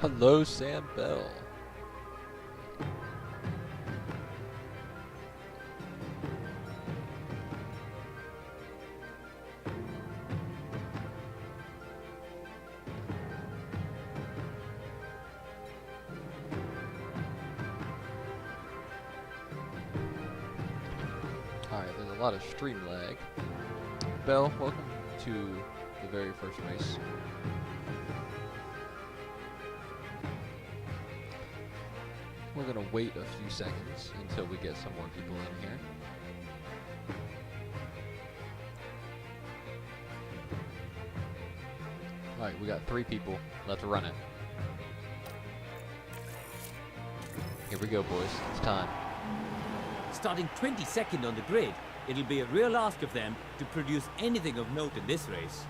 Hello, Sam Bell. Alright, there's a lot of stream lag. Bell, welcome to the very first race. We're gonna wait a few seconds until we get some more people in here. Alright, we got 3 people. Let's run it. Here we go, boys. It's time. Starting 22nd on the grid, it'll be a real ask of them to produce anything of note in this race.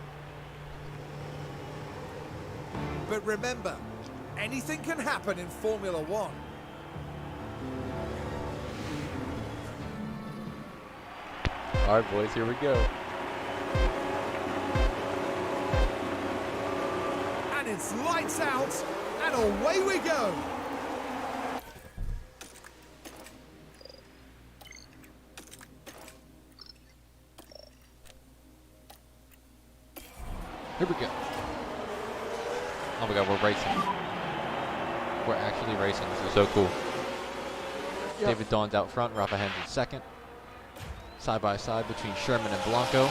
But remember, anything can happen in Formula One. Alright, boys, here we go. And it's lights out, and away we go. Here we go. Oh my god, we're racing. We're actually racing. This is so cool. Yep. David Dawn's out front. Rafa Hender's second. Side by side between Sherman and Blanco.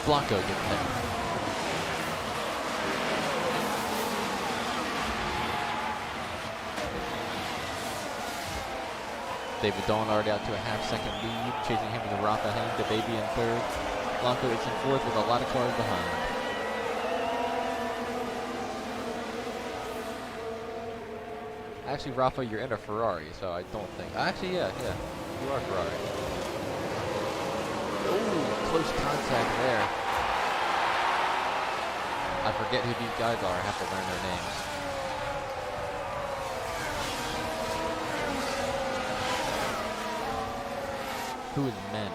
Blanco getting there. David Dawn already out to a half-second lead. Chasing him with a Rafa Hen, the baby in third. Blanco is in fourth with a lot of cars behind. Actually, Rafa, you're in a Ferrari, so I don't think. Actually, yeah, you are Ferrari. Ooh, close contact there. I forget who these guys are. I have to learn their names. Who is men?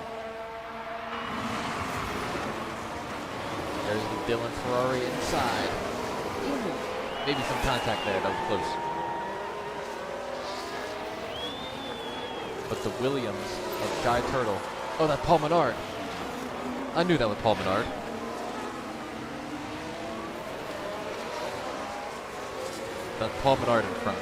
There's the Dylan Ferrari inside. Ooh, maybe some contact there. That was close. But the Williams of Guy Turtle. Oh, that's Paul Menard. I knew that was Paul Menard. That's Paul Menard in front.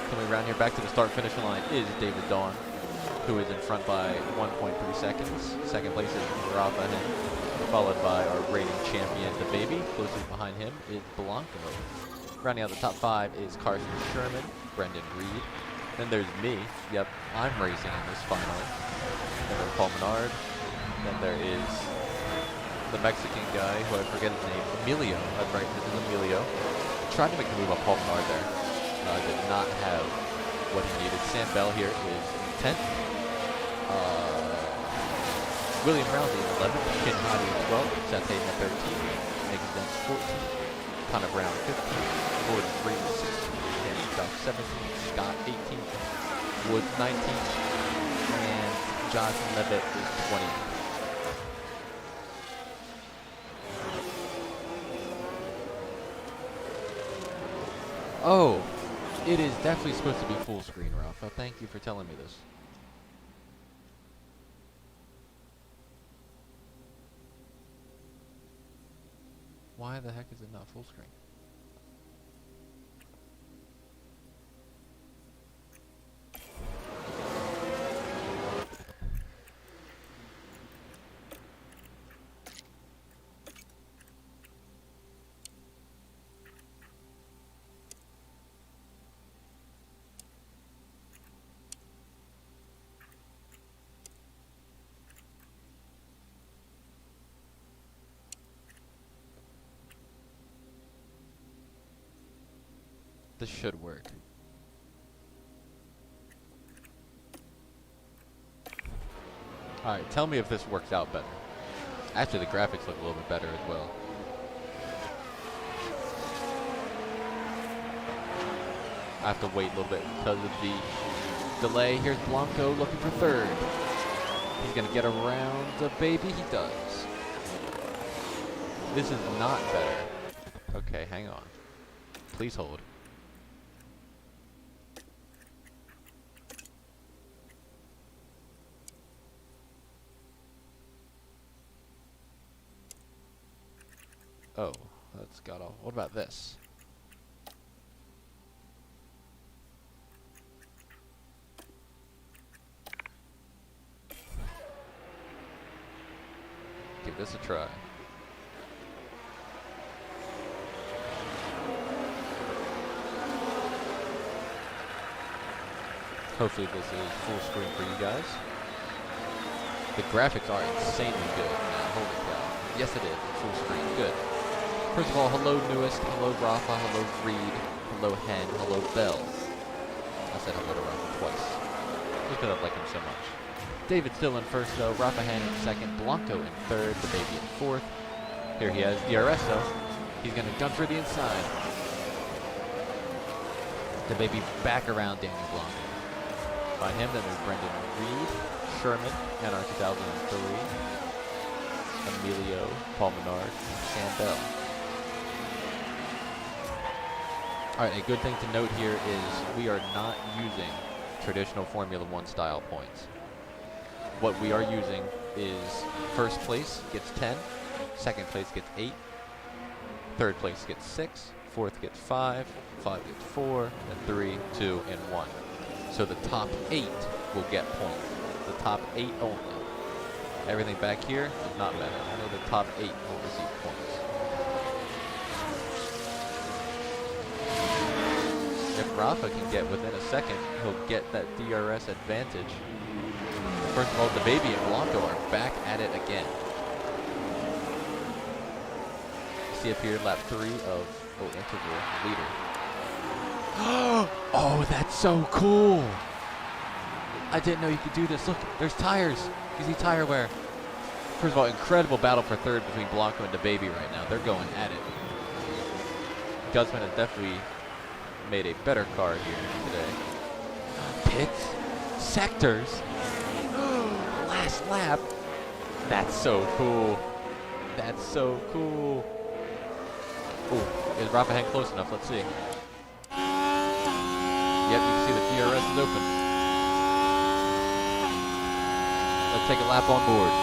Coming around here back to the start-finish line is David Dawn, who is in front by 1.3 seconds. Second place is Rafa Hen, followed by our reigning champion, the baby. Closest behind him is Blanco. Rounding out the top 5 is Carson Sherman, Brendan Reed. Then there's me. Yep, I'm racing in this finally. Then there's Paul Menard. Then there is the Mexican guy, who I forget his name, Emilio. That's right, this is Emilio. Tried to make the move on Paul Menard there. Did not have what he needed. Sam Bell here is 10th. William Rousey is 11th. Ken Hottie is 12th. Seth Hayden at 13th. Megan Dent's 14th. Connor Brown 15th. Gordon Freeman 16th. Danny Duff 17th. Scott 18th. Woods 19th. And Jonathan Levitt is 20th. Oh, it is definitely supposed to be full screen, Rafa. Thank you for telling me this. Why the heck is it not full screen? This should work. Alright, tell me if this works out better. Actually, the graphics look a little bit better as well. I have to wait a little bit because of the delay. Here's Blanco looking for third. He's going to get around the baby. He does. This is not better. Okay, hang on. Please hold. Oh, that's got off. What about this? Give this a try. Hopefully this is full screen for you guys. The graphics are insanely good. Man, holy cow. Yes it is. Full screen. Good. First of all, hello newest, hello Rafa, hello Reed, hello Hen, hello Bell. I said hello to Rafa twice. Just because I like him so much. David still in first though, Rafa Hen in second, Blanco in third, the baby in fourth. Here he has DRS though. He's going to gun for the inside. The baby back around Daniel Blanco. By him, then there's Brendan Reed, Sherman, NR 2003, Emilio, Paul Menard, and Sam Bell. Alright, a good thing to note here is we are not using traditional Formula 1 style points. What we are using is first place gets 10, second place gets 8, third place gets 6, fourth gets 5, 5 gets 4, and 3, 2, and 1. So the top 8 will get points. The top 8 only. Everything back here does not matter. Only the top 8 will receive points. If Rafa can get within a second, he'll get that DRS advantage. First of all, the baby and Blanco are back at it again. See up here, lap 3 of interval leader. Oh, that's so cool! I didn't know you could do this. Look, there's tires. You see tire wear. First of all, incredible battle for third between Blanco and the baby right now. They're going at it. Guzman has definitely made a better car here today. Pits, sectors, last lap. That's so cool. That's so cool. Oh, is Rafa Hen close enough? Let's see. Yep, you can see the DRS is open. Let's take a lap on board.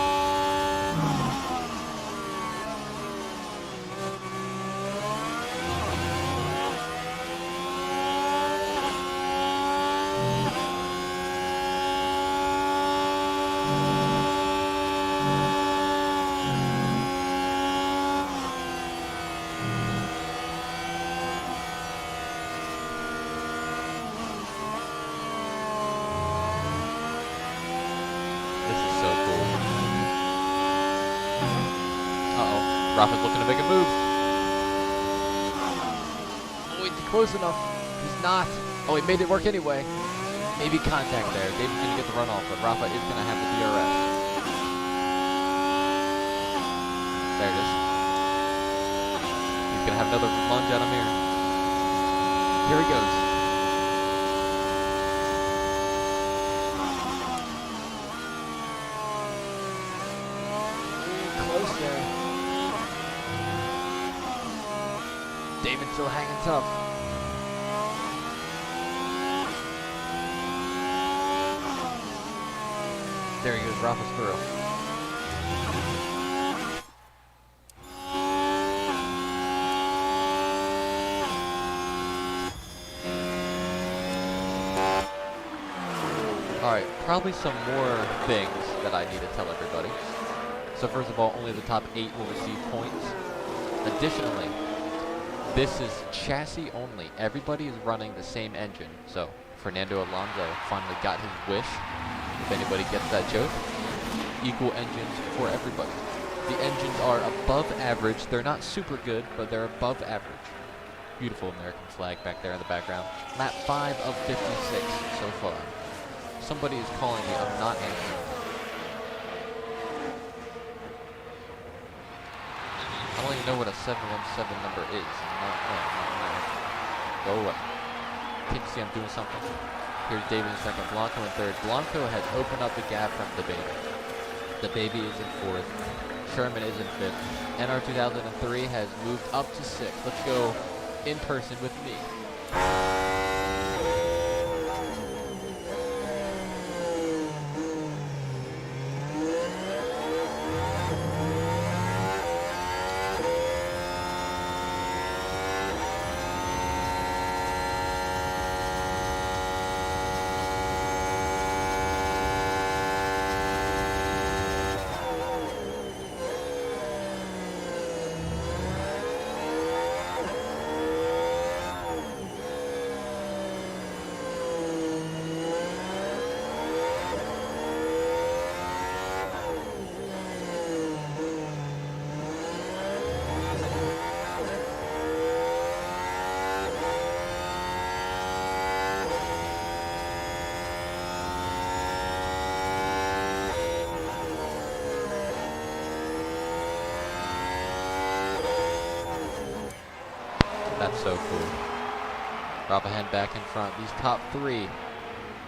Rafa's looking to make a move. Oh, he's close enough. He's not. Oh, he made it work anyway. Maybe contact there. David's going to get the runoff, but Rafa is going to have the DRS. There it is. He's going to have another lunge at him here. Here he goes. Close there. David's still hanging tough. There he goes, Rafa's through. Alright, probably some more things that I need to tell everybody. So first of all, only the top 8 will receive points. Additionally, this is chassis only. Everybody is running the same engine. So Fernando Alonso finally got his wish. If anybody gets that joke, equal engines for everybody. The engines are above average. They're not super good, but they're above average. Beautiful American flag back there in the background. Lap 5 of 56 so far. Somebody is calling me. I'm not answering. I don't even know what a 717 number is. Go away. Can't you see I'm doing something? Here's David in second, Blanco in third. Blanco has opened up the gap from the baby. The baby is in fourth. Sherman is in fifth. NR 2003 has moved up to sixth. Let's go in person with me. That's so cool. Rapahan back in front. These top three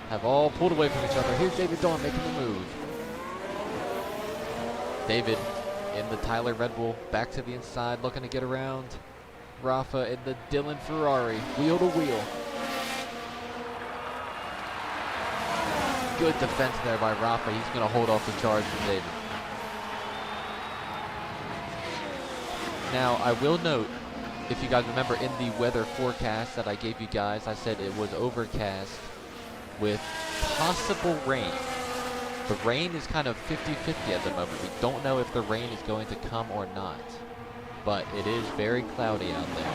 have all pulled away from each other. Here's David Dawn making the move. David in the Tyler Red Bull back to the inside, looking to get around Rafa in the Dylan Ferrari, wheel to wheel. Good defense there by Rafa. He's going to hold off the charge from David. Now, I will note, if you guys remember in the weather forecast that I gave you guys, I said it was overcast with possible rain. The rain is kind of 50-50 at the moment. We don't know if the rain is going to come or not, but it is very cloudy out there.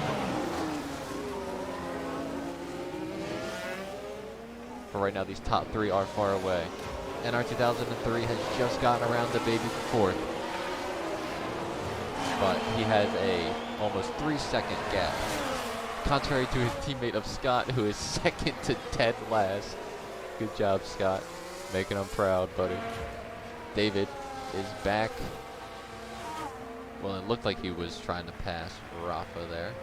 For right now, these top three are far away. NR 2003 has just gotten around the baby for fourth, but he has a almost 3-second gap, contrary to his teammate of Scott, who is second to dead last. Good job, Scott. Making him proud, buddy. David is back. Well, it looked like he was trying to pass Rafa there.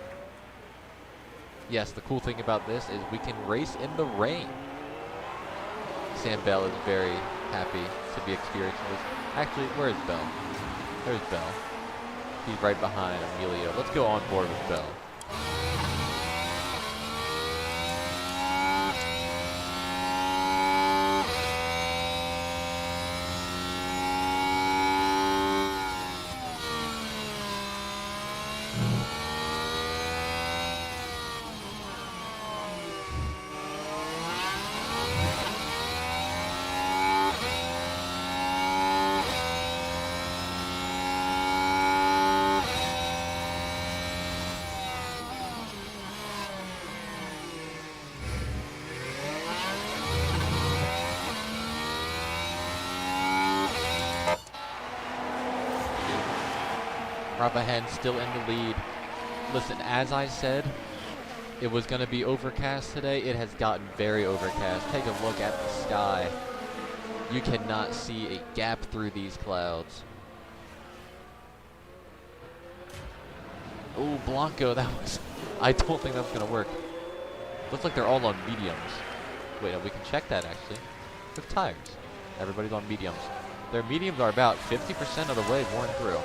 Yes, the cool thing about this is we can race in the rain. Sam Bell is very happy to be experiencing this. Actually, where is Bell? There's Bell. He's right behind Emilio. Let's go on board with Bell. Rapahan still in the lead. Listen, as I said, it was going to be overcast today. It has gotten very overcast. Take a look at the sky. You cannot see a gap through these clouds. Oh, Blanco, that was... I don't think that's going to work. Looks like they're all on mediums. Wait, no, we can check that, actually. With tires. Everybody's on mediums. Their mediums are about 50% of the way worn through.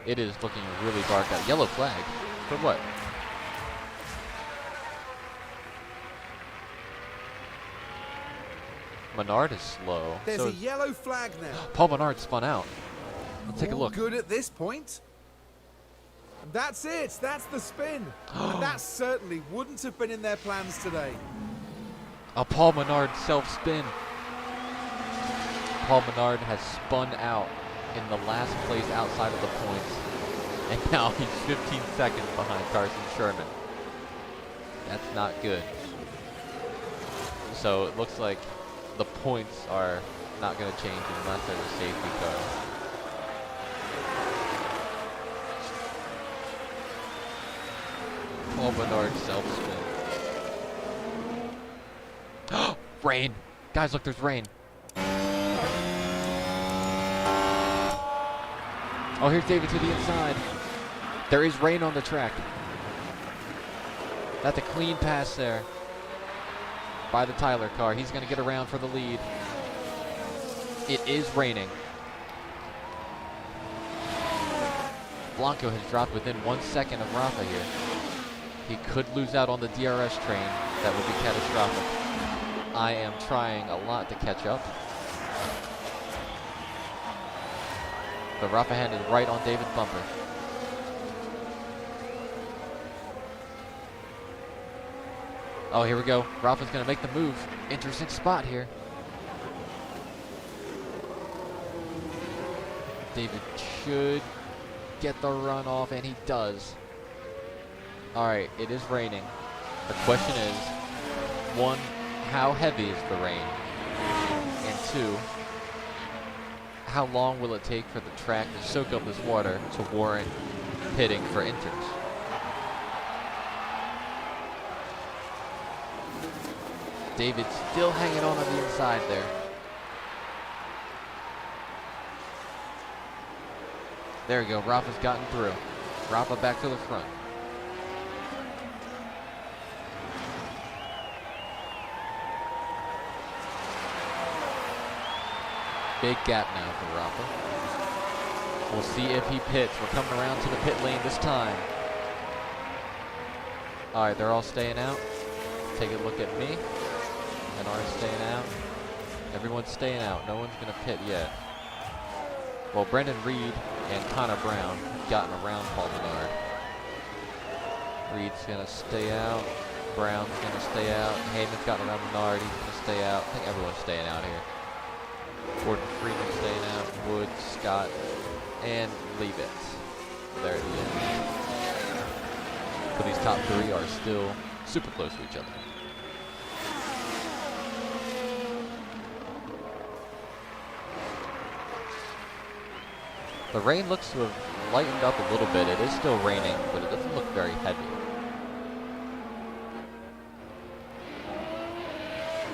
It is looking really dark out. Yellow flag? For what? Menard is slow. There's so a yellow flag now. Paul Menard spun out. Let's take a All look. good at this point. And that's it. That's the spin. And that certainly wouldn't have been in their plans today. A Paul Menard self-spin. Paul Menard has spun out in the last place outside of the points. And now he's 15 seconds behind Carson Sherman. That's not good. So it looks like the points are not going to change unless there's a safety car. Paul Menard self-spin. Rain! Guys, look, there's rain. Oh, here's David to the inside. There is rain on the track. That's a clean pass there. by the Tyler car. He's going to get around for the lead. It is raining. Blanco has dropped within 1 second of Rafa here. He could lose out on the DRS train. That would be catastrophic. I am trying a lot to catch up. But Rafa Hen is right on David's bumper. Oh, here we go. Rafa's going to make the move. Interesting spot here. David should get the run off, and he does. All right, it is raining. The question is, one, how heavy is the rain? And two, how long will it take for the track to soak up this water to warrant pitting for interns? David still hanging on the inside there. There we go. Rafa's gotten through. Rafa back to the front. Big gap now for Rafa. We'll see if he pits. We're coming around to the pit lane this time. All right, they're all staying out. Take a look at me. NR's staying out. Everyone's staying out. No one's going to pit yet. Well, Brendan Reed and Connor Brown have gotten around Paul Menard. Reed's going to stay out. Brown's going to stay out. Heyman's gotten around Menard. He's going to stay out. I think everyone's staying out here. Gordon Freeman staying out. Wood, Scott, and Leavitt. There at the end. But these top three are still super close to each other. The rain looks to have lightened up a little bit. It is still raining, but it doesn't look very heavy.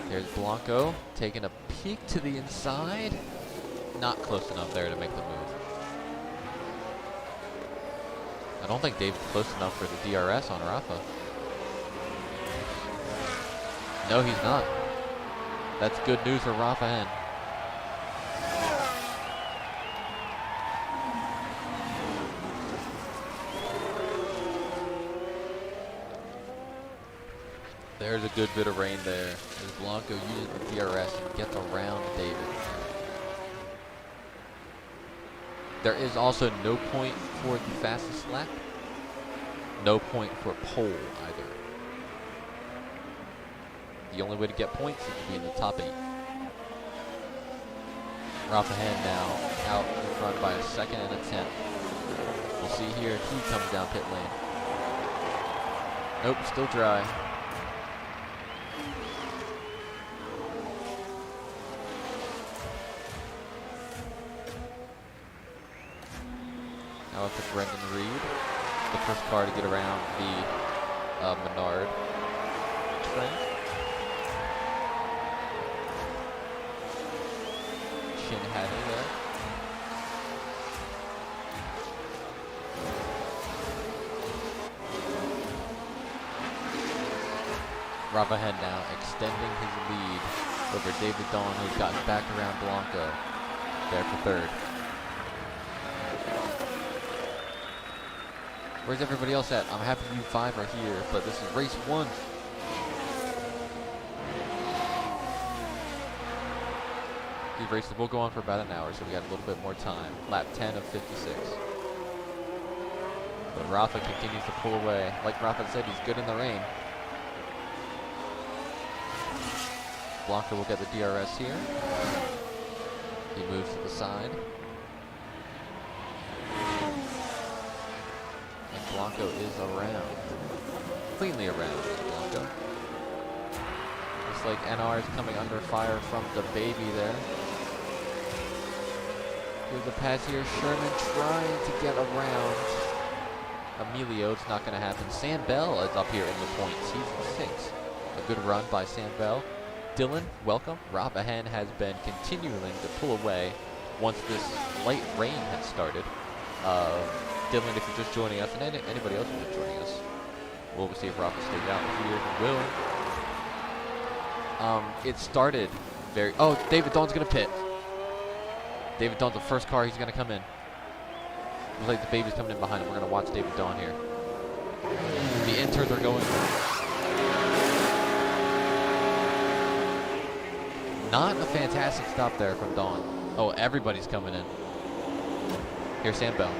There's Blanco taking a peek to the inside. Not close enough there to make the move. I don't think David's close enough for the DRS on Rafa. No, he's not. That's good news for Rafa Hen. There's a good bit of rain there as Blanco uses the DRS and gets around David. There is also no point for the fastest lap. No point for pole either. The only way to get points is to be in the top 8. Rafa Hen now out in front by a second and a tenth. We'll see here if he comes down pit lane. Nope, still dry. Now it's to Brendan Reed, the first car to get around the Menard train. Shin Hattie there. Rafa Hen now extending his lead over David Dawn, who's gotten back around Blanco there for third. Where's everybody else at? I'm happy you 5 are here, but this is race 1. These races will go on for about an hour, so we got a little bit more time. Lap 10 of 56. But Rafa continues to pull away. Like Rafa said, he's good in the rain. Blanco will get the DRS here. He moves to the side. Blanco is around. Cleanly around, Blanco. Looks like NR is coming under fire from the baby there. Here's the pass here. Sherman trying to get around Emilio. It's not going to happen. Sam Bell is up here in the points. He's in 6. A good run by Sam Bell. Dylan, welcome. Rafa Hen has been continuing to pull away once this light rain has started. Dylan, if you're just joining us, and anybody else who's just joining us, we'll see if Rafa stays out here. He will. It started very... Oh, David Dawn's going to pit. David Dawn's the first car he's going to come in. Looks like the baby's coming in behind him. We're going to watch David Dawn here. The interns are going. Not a fantastic stop there from Dawn. Oh, everybody's coming in. Here's Sam Bell.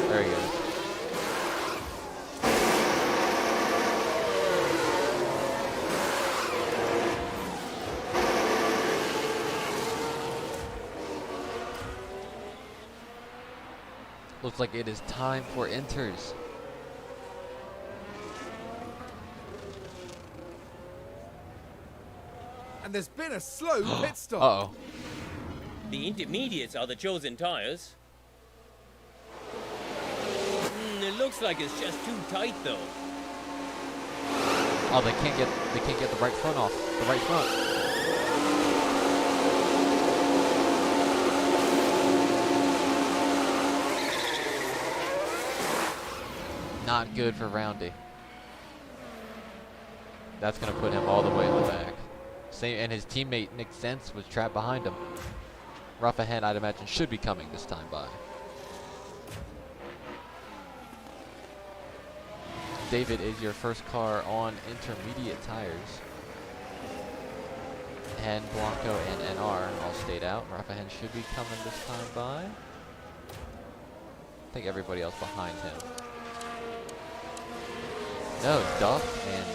There he goes. Looks like it is time for inters. And there's been a slow pit stop. Uh-oh. The intermediates are the chosen tires. It looks like it's just too tight, though. Oh, they can't get the right front off. The right front. Not good for Roundy. That's gonna put him all the way in the back. Same, and his teammate Nick Sense was trapped behind him. Rafa Hen, I'd imagine, should be coming this time by. David is your first car on intermediate tires. And Blanco and NR all stayed out. Rafa Hen should be coming this time by. I think everybody else behind him. No, Duff and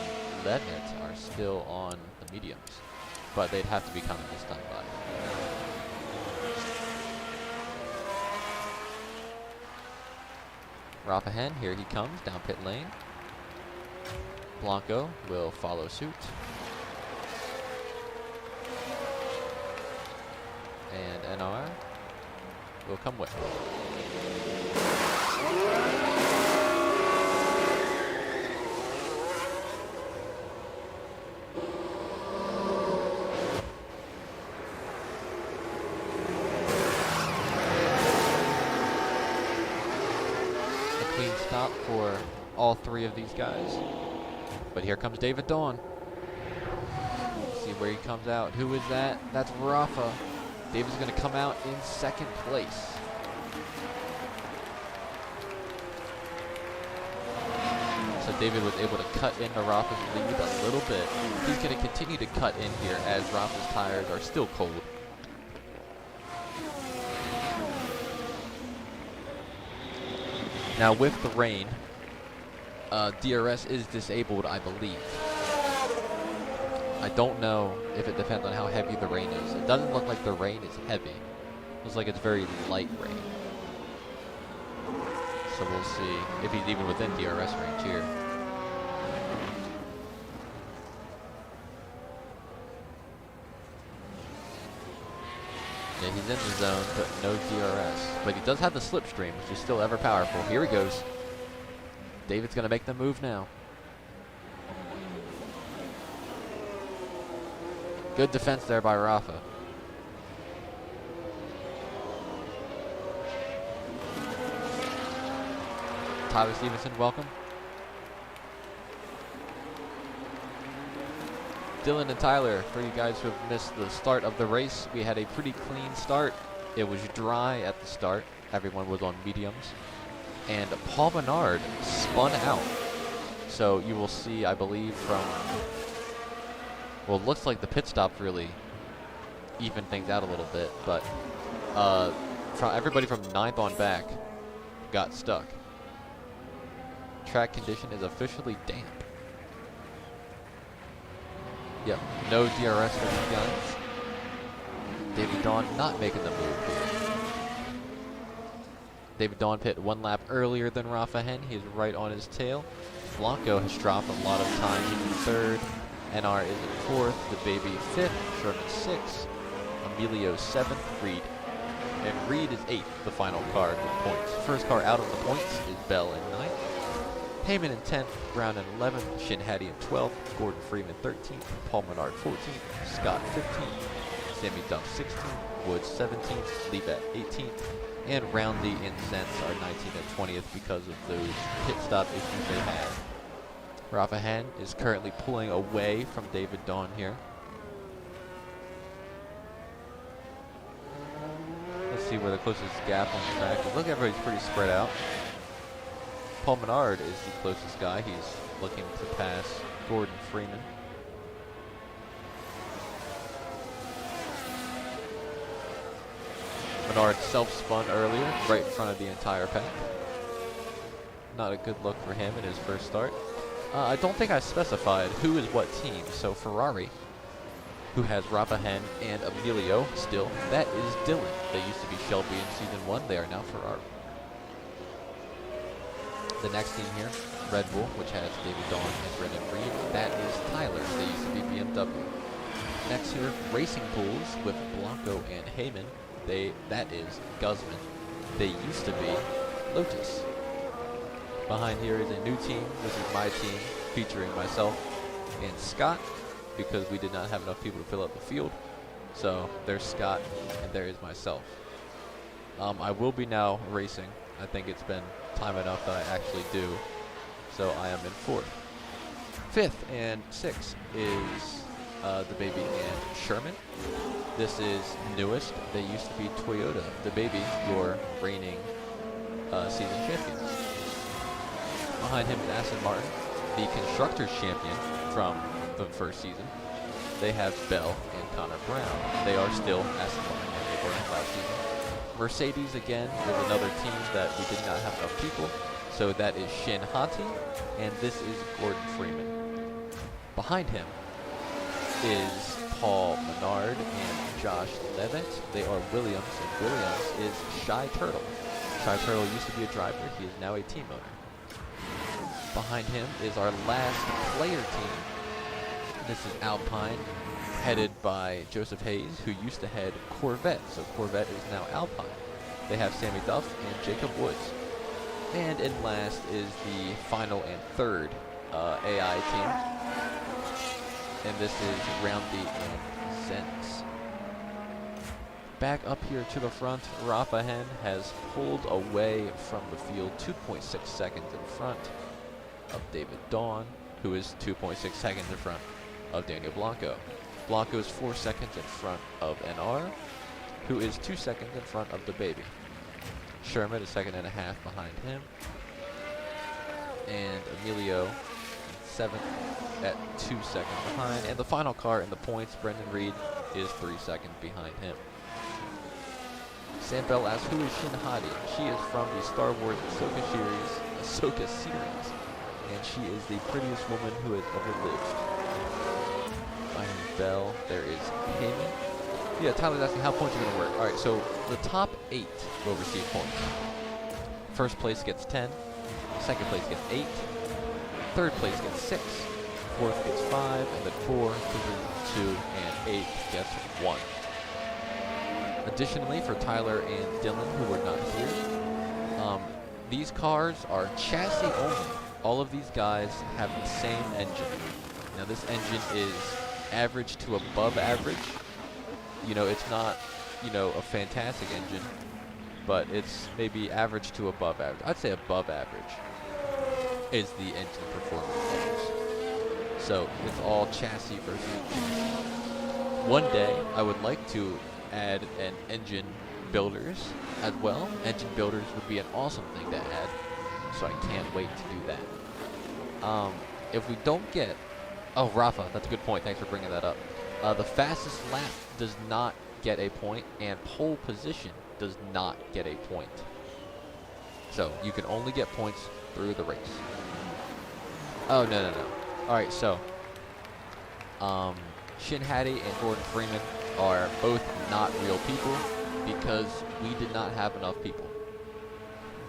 Lednett are still on the mediums, but they'd have to be coming this time by. Rafa Hen, here he comes down pit lane. Blanco will follow suit. And NR will come with. A clean stop for all three of these guys. But here comes David Dawn. Let's see where he comes out. Who is that? That's Rafa. David's going to come out in second place. So David was able to cut into Rafa's lead a little bit. He's going to continue to cut in here as Rafa's tires are still cold. Now with the rain, DRS is disabled, I believe. I don't know if it depends on how heavy the rain is. It doesn't look like the rain is heavy. It looks like it's very light rain. So we'll see if he's even within DRS range here. Yeah, he's in the zone, but no DRS. But he does have the slipstream, which is still ever powerful. Here he goes. David's going to make the move now. Good defense there by Rafa. Tyler Stevenson, welcome. Dylan and Tyler, for you guys who have missed the start of the race, we had a pretty clean start. It was dry at the start. Everyone was on mediums. And Paul Menard spun out. So you will see, I believe, from... Well, it looks like the pit stops really even things out a little bit, but everybody from 9th on back got stuck. Track condition is officially damp. Yep, no DRS for these guys. David Dawn not making the move here. David Dawn pit one lap earlier than Rafa Hen. He's right on his tail. Blanco has dropped a lot of time. He's in 3rd. NR is in 4th. The baby 5th. Sherman 6th. Emilio 7th. Reed. And Reed is 8th, the final car with points. First car out of the points is Bell in 9th. Heyman in 10th. Brown in 11th. Shin Hattie in 12th. Gordon Freeman 13th. Paul Menard 14th. Scott 15th. Sammy Duff 16th, Woods 17th, Lebat 18th, and Roundy and Zentz are 19th and 20th because of those pit stop issues they had. Rafa Hen is currently pulling away from David Dawn here. Let's see where the closest gap on the track is. Look, everybody's pretty spread out. Paul Menard is the closest guy. He's looking to pass Gordon Freeman. Menard self-spun earlier, right in front of the entire pack. Not a good look for him in his first start. I don't think I specified who is what team, so Ferrari, who has Rafa Hen and Emilio still, that is Dylan. They used to be Shelby in Season 1, they are now Ferrari. The next team here, Red Bull, which has David Dawn and Brendan Reed, that is Tyler. They used to be BMW. Next here, Racing Pools with Blanco and Heyman. That is Guzman. They used to be Lotus. Behind here is a new team. This is my team, featuring myself and Scott, because we did not have enough people to fill up the field. So there's Scott, and there is myself. I will be now racing. I think it's been time enough that I actually do. So I am in 4th. 5th and 6th is the Baby and Sherman. This is newest. They used to be Toyota. The Baby, your reigning season champion. Behind him is Aston Martin, the Constructors champion from the first season. They have Bell and Connor Brown. They are still Aston Martin, and they were last season. Mercedes again is another team that we did not have enough people. So that is Shin Hati, and this is Gordon Freeman. Behind him is Paul Menard and Josh Levitt. They are Williams, and Williams is Shy Turtle. Shy Turtle used to be a driver. He is now a team owner. Behind him is our last player team. This is Alpine, headed by Joseph Hayes, who used to head Corvette. So Corvette is now Alpine. They have Sammy Duff and Jacob Woods. And in last is the final and third AI team. And this is Roundy and Zentz. Back up here to the front, Rafa Hen has pulled away from the field 2.6 seconds in front of David Dawn, who is 2.6 seconds in front of Daniel Blanco. Blanco is 4 seconds in front of NR, who is 2 seconds in front of the Baby. Sherman is 1.5 seconds behind him. And Emilio 7th at 2 seconds behind. And the final car in the points, Brendan Reed, is 3 seconds behind him. Sam Bell asks, who is Shin Hati? She is from the Star Wars Ahsoka series. And she is the prettiest woman who has ever lived. Behind Bell, there is Heyman. Yeah, Tyler's asking how points are going to work. All right, so the top 8 will receive points. First place gets 10. Second place gets 8. Third place gets 6. Fourth gets 5. And the core, 3, 2, and 8 gets 1. Additionally, for Tyler and Dylan, who were not here, these cars are chassis only. All of these guys have the same engine. Now, this engine is average to above average. You know, it's not, you know, a fantastic engine, but it's maybe average to above average. I'd say above average is the engine performance levels. So it's all chassis versus chassis. One day, I would like to add an engine builders as well. Engine builders would be an awesome thing to add, so I can't wait to do that. If we don't get, oh, Rafa, that's a good point. Thanks for bringing that up. The fastest lap does not get a point, and pole position does not get a point. So you can only get points through the race. Oh, no. All right, so Shin Hati and Gordon Freeman are both not real people because we did not have enough people.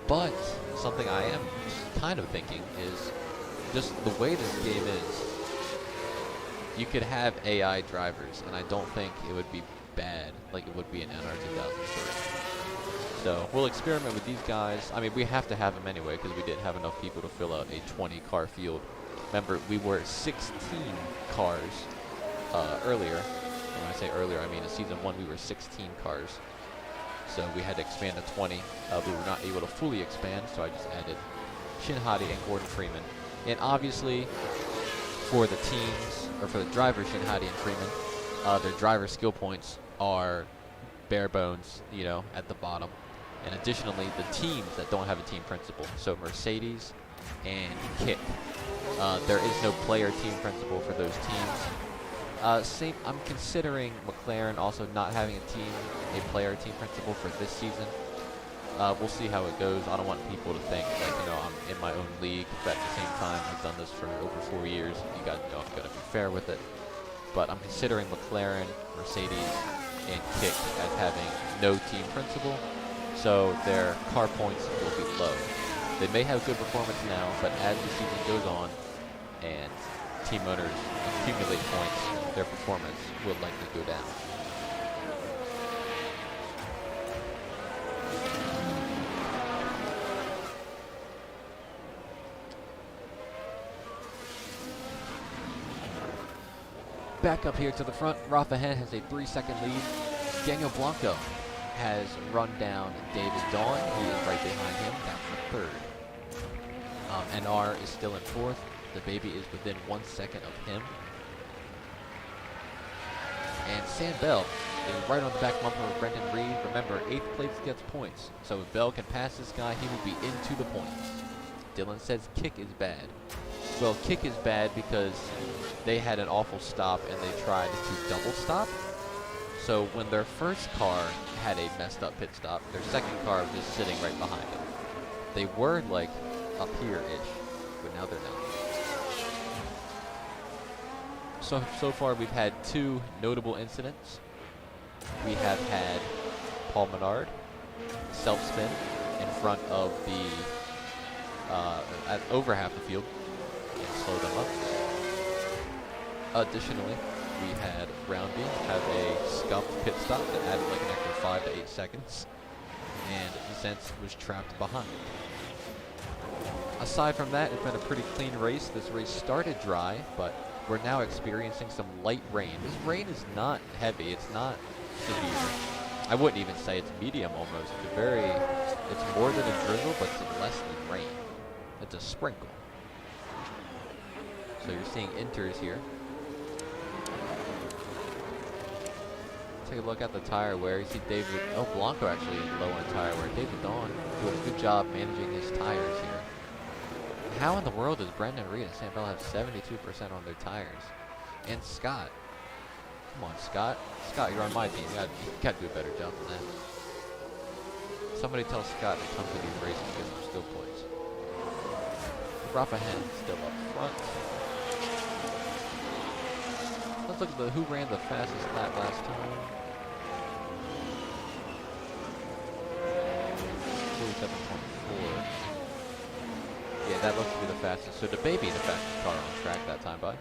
But something I am kind of thinking is just the way this game is, you could have AI drivers, and I don't think it would be bad like it would be in NR 2003. So we'll experiment with these guys. I mean, we have to have them anyway because we didn't have enough people to fill out a 20-car field. Remember, we were 16 cars earlier, And when I say earlier, I mean in season 1 we were 16 cars. So we had to expand to 20. We were not able to fully expand, so I just added Shin Hadi and Gordon Freeman. And obviously, for the teams, or for the drivers, Shin Hadi and Freeman, their driver skill points are bare bones, you know, at the bottom. And additionally, the teams that don't have a team principal, so Mercedes and Kick, there is no player team principal for those teams. I'm considering McLaren also not having a player team principal for this season. We'll see how it goes. I don't want people to think that, you know, I'm in my own league, but at the same time, I've done this for over 4 years. You got to know I'm going to be fair with it. But I'm considering McLaren, Mercedes, and Kick as having no team principal, so their car points will be low. They may have good performance now, but as the season goes on and team owners accumulate points, their performance will likely go down. Back up here to the front, Rafa Hen has a 3-second lead. Daniel Blanco has run down David Dawn. He is right behind him. That's the 3rd. NR is still in 4th. The baby is within 1 second of him. And Sam Bell is right on the back bumper of Brendan Reed. Remember, 8th place gets points. So if Bell can pass this guy, he will be into the points. Dylan says Kick is bad. Well, Kick is bad because they had an awful stop and they tried to double stop. So when their first car had a messed up pit stop, their second car was just sitting right behind it. They were like up here-ish, but now they're not. So far we've had 2 notable incidents. We have had Paul Menard self-spin in front of the, at over half the field and slow them up. Additionally, we had Roundy have a scuffed pit stop that added like an extra 5 to 8 seconds, and Zentz was trapped behind. Aside from that, it's been a pretty clean race. This race started dry, but we're now experiencing some light rain. This rain is not heavy, it's not severe. I wouldn't even say it's medium almost. It's more than a drizzle, but it's less than rain. It's a sprinkle. So you're seeing inters here. Take a look at the tire wear. You see Blanco actually is low on tire wear. David Dawn doing a good job managing his tires here. How in the world does Brendan Reed and Sam Bell have 72% on their tires? And Scott. Come on, Scott. Scott, you're on my team. You gotta do a better job than that. Somebody tell Scott to come to these races and get some skill points. Rafa Hen still up front. Let's look at who ran the fastest lap last time. 47.4. Yeah, that looks to be the fastest. So the baby, the fastest car on track that time by.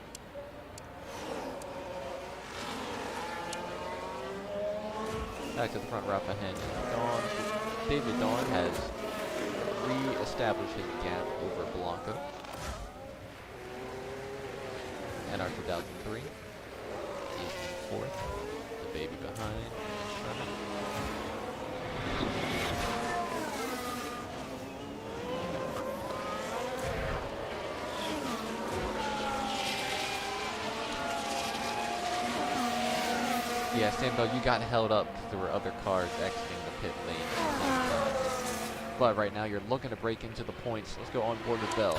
Back to the front, Rafa Hen and Dawn. David Dawn has re-established his gap over Blanco. And our 2003 is in 4th. The baby behind. Yeah, Sam Bell, you got held up because there were other cars exiting the pit lane. But right now you're looking to break into the points. Let's go on board with Bell.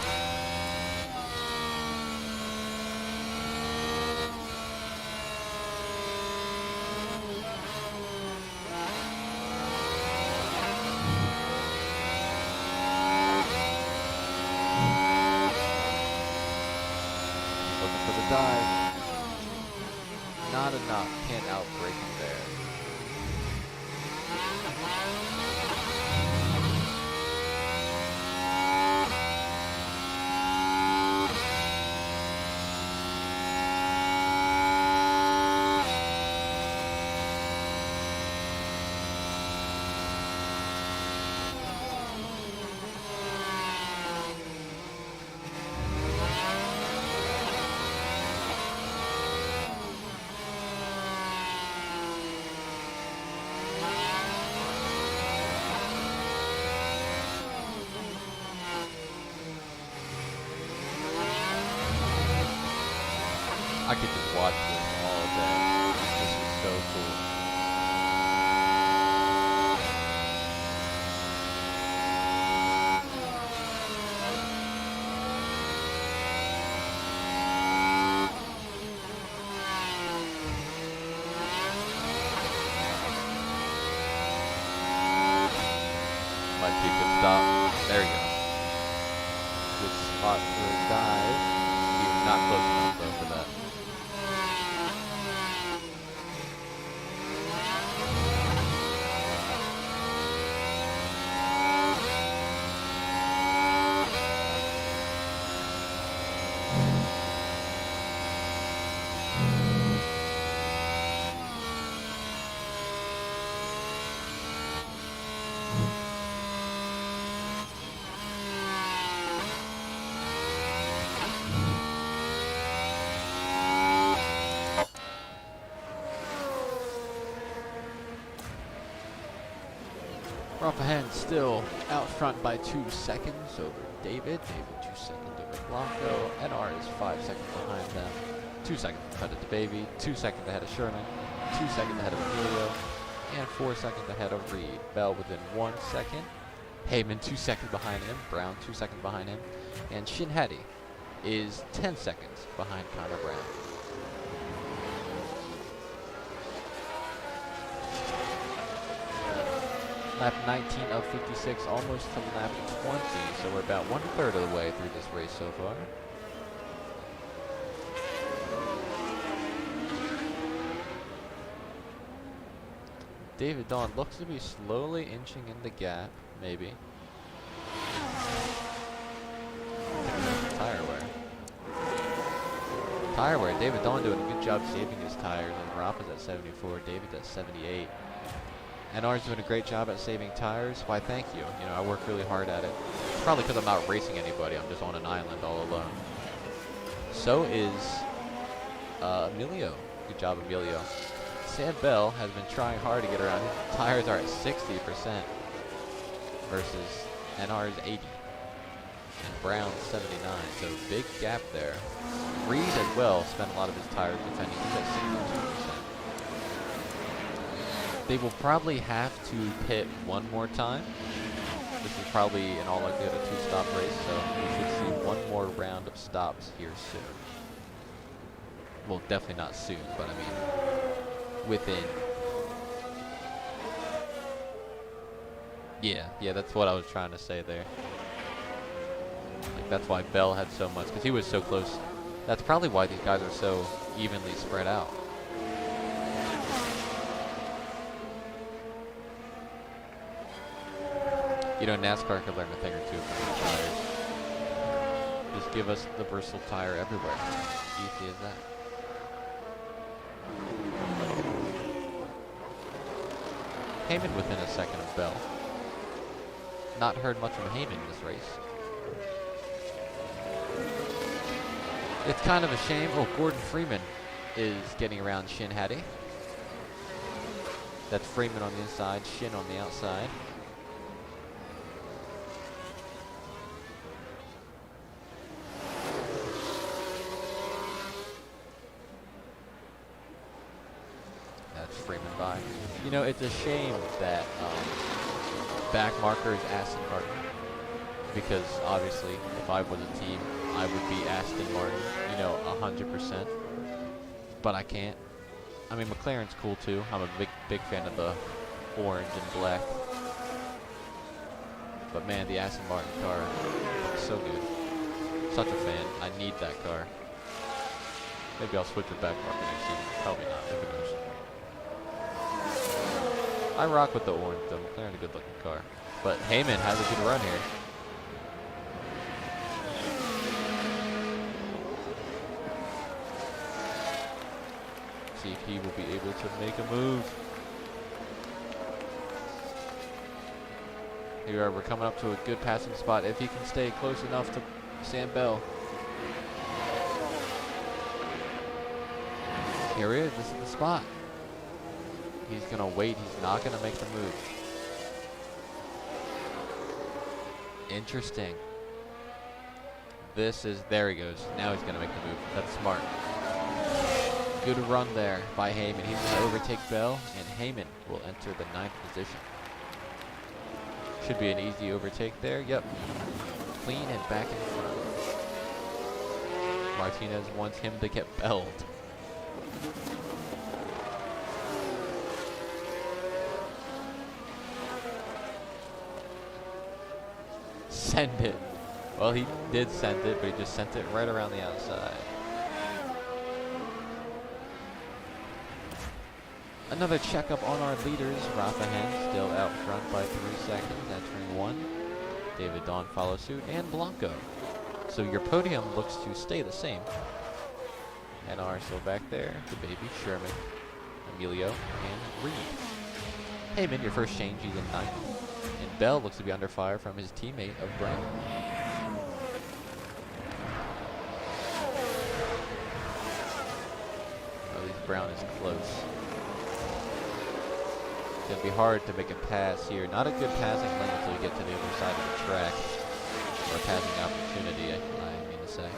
Looking for the dive. Not enough. Can't outbreak him there. I could just watch this all day. This is so cool. Might be a good stop. There we go. Good spot for a dive. He's not close enough though for that. Rafahan still out front by 2 seconds over David. David 2 seconds over Blanco. NR is 5 seconds behind them. 2 seconds ahead of the baby. 2 seconds ahead of Sherman. 2 seconds ahead of Emilio. And 4 seconds ahead of Reed. Bell within 1 second. Heyman 2 seconds behind him. Brown 2 seconds behind him. And Shin Hedy is 10 seconds behind Connor Brown. Lap 19 of 56, almost to lap 20, so we're about 1/3 of the way through this race so far. David Dawn looks to be slowly inching in the gap, maybe. Tire wear. Tire wear, David Dawn doing a good job saving his tires, and Rafa's at 74, David's at 78. NR's doing a great job at saving tires. Why, thank you. You know, I work really hard at it. It's probably because I'm not racing anybody. I'm just on an island all alone. So is Emilio. Good job, Emilio. Sam Bell has been trying hard to get around. His tires are at 60% versus NR's 80. And Brown's 79. So big gap there. Reed as well spent a lot of his tires defending. He's at 62%. They will probably have to pit one more time. This is probably in all likelihood a 2-stop race, so we should see one more round of stops here soon. Well, definitely not soon, but I mean, within. Yeah, that's what I was trying to say there. Like, that's why Bell had so much, because he was so close. That's probably why these guys are so evenly spread out. You know, NASCAR could learn a thing or two from the tires. Just give us the versatile tire everywhere. Easy as that. Heyman within a second of Bell. Not heard much from Heyman in this race. It's kind of a shame. Oh, Gordon Freeman is getting around Shin Hedy. That's Freeman on the inside, Shin on the outside. Freeman by. You know, it's a shame that back marker is Aston Martin, because obviously if I was a team, I would be Aston Martin, you know, 100%. But I can't. I mean, McLaren's cool too. I'm a big fan of the orange and black. But man, the Aston Martin car looks so good. Such a fan. I need that car. Maybe I'll switch with back marker next season. Probably not. Who knows? I rock with the orange though. McLaren a good looking car. But Heyman has a good run here. See if he will be able to make a move. Here we are, we're coming up to a good passing spot if he can stay close enough to Sam Bell. Here he is, this is the spot. He's gonna wait, he's not gonna make the move. Interesting. This is, there he goes. Now he's gonna make the move. That's smart. Good run there by Heyman. He's going to overtake Bell, and Heyman will enter the 9th position. Should be an easy overtake there. Yep. Clean and back in front. Martinez wants him to get belled. Send it. Well, he did send it, but he just sent it right around the outside. Another checkup on our leaders. Rafa Hen still out front by 3 seconds, entering 1. David Dawn follows suit, and Blanco. So your podium looks to stay the same. NR still back there. The baby, Sherman, Emilio, and Reed. Heyman, your first change, he's in 9th. And Bell looks to be under fire from his teammate of Brown. At least Brown is close. It's going to be hard to make a pass here. Not a good passing lane until you get to the other side of the track. Or a passing opportunity, I mean to say.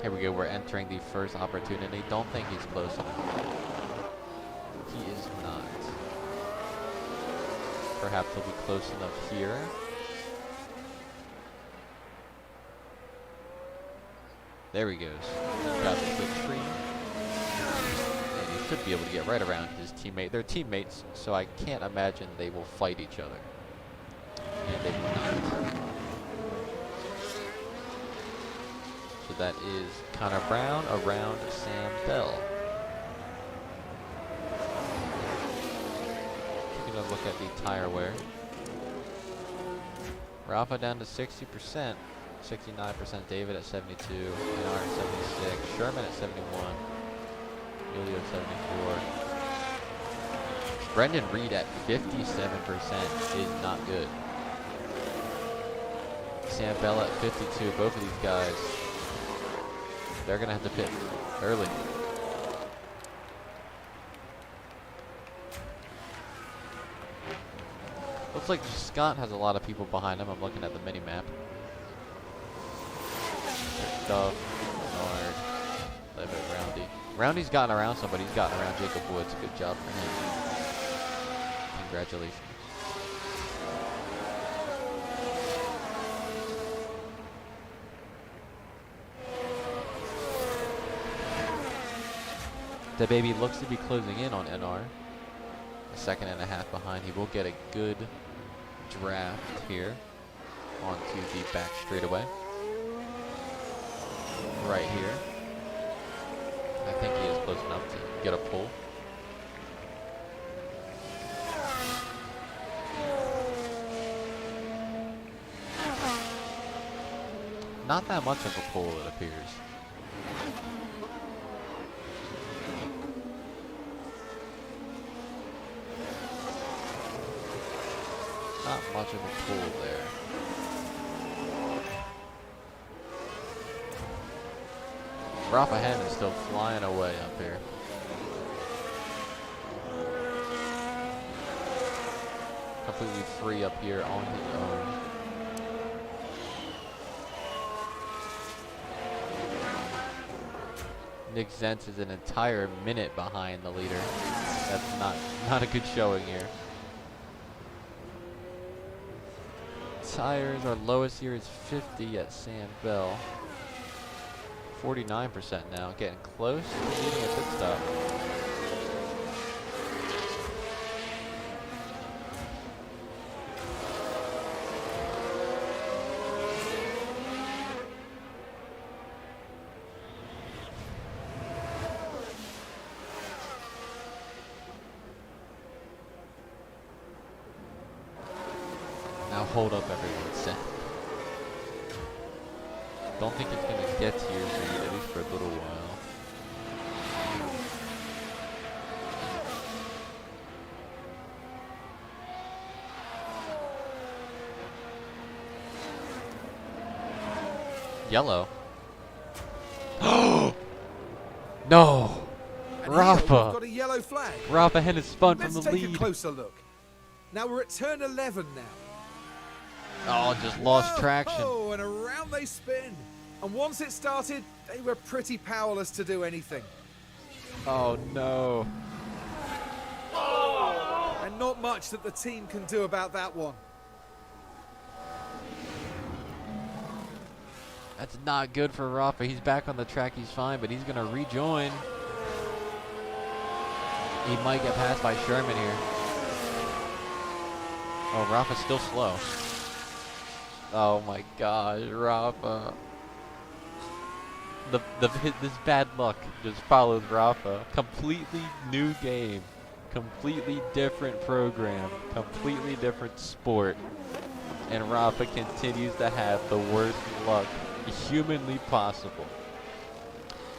Here we go, we're entering the first opportunity. Don't think he's close enough. He is not. Perhaps he'll be close enough here. There he goes. Got the quick tree. And he should be able to get right around his teammate. They're teammates, so I can't imagine they will fight each other. And they will not. So that is Connor Brown around Sam Bell. Taking a look at the tire wear. Rafa down to 60%, 69%. David at 72, NR at 76, Sherman at 71, Julio at 74. Brendan Reed at 57% is not good. Sam Bell at 52. Both of these guys, they're going to have to pit early. Looks like Scott has a lot of people behind him. I'm looking at the mini-map. There's Dove, Bernard, Levitt, Roundy. Roundy's gotten around somebody. He's gotten around Jacob Woods. Good job for him. Congratulations. The baby looks to be closing in on NR. A second and a half behind. He will get a good draft here onto the back straightaway. Right here. I think he is close enough to get a pull. Not that much of a pull, it appears. Not much of a pull there. Rafa Hen is still flying away up here. Completely free up here on his own. Nick Zentz is an entire minute behind the leader. That's not a good showing here. Tires, our lowest here is 50 at Sam Bell. 49% now, getting close to needing a pit stop. Now hold up, everyone. Set. Don't think it's going to get to your lead, at least for a little while. Yellow. No! And here we've Rafa! got a yellow flag. Rafa had his spun from Let's the take a lead. closer look. Now we're at turn 11 now. Oh, just lost Whoa, traction. Oh, and around they spin. And once it started, they were pretty powerless to do anything. Oh no. And not much that the team can do about that one. That's not good for Rafa. He's back on the track. He's fine, but he's going to rejoin. He might get passed by Sherman here. Oh, Rafa's still slow. Oh my gosh, Rafa. This bad luck just follows Rafa. Completely new game. Completely different program. Completely different sport. And Rafa continues to have the worst luck humanly possible.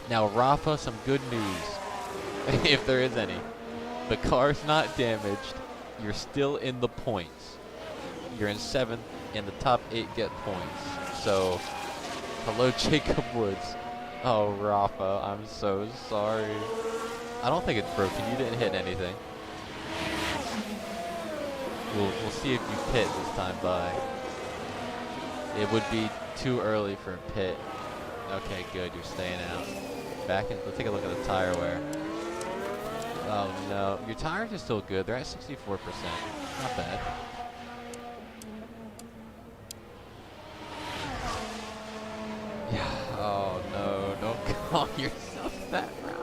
Now, Rafa, some good news, if there is any. The car's not damaged. You're still in the points. You're in 7th, and the top 8 get points. So, hello, Jacob Woods. Oh, Rafa, I'm so sorry. I don't think it's broken. You didn't hit anything. We'll see if you pit this time by. It would be too early for a pit. Okay, good. You're staying out. Back in. Let's take a look at the tire wear. Oh no, your tires are still good. They're at 64%. Not bad. Yeah. Oh no, don't call yourself that, Rafa.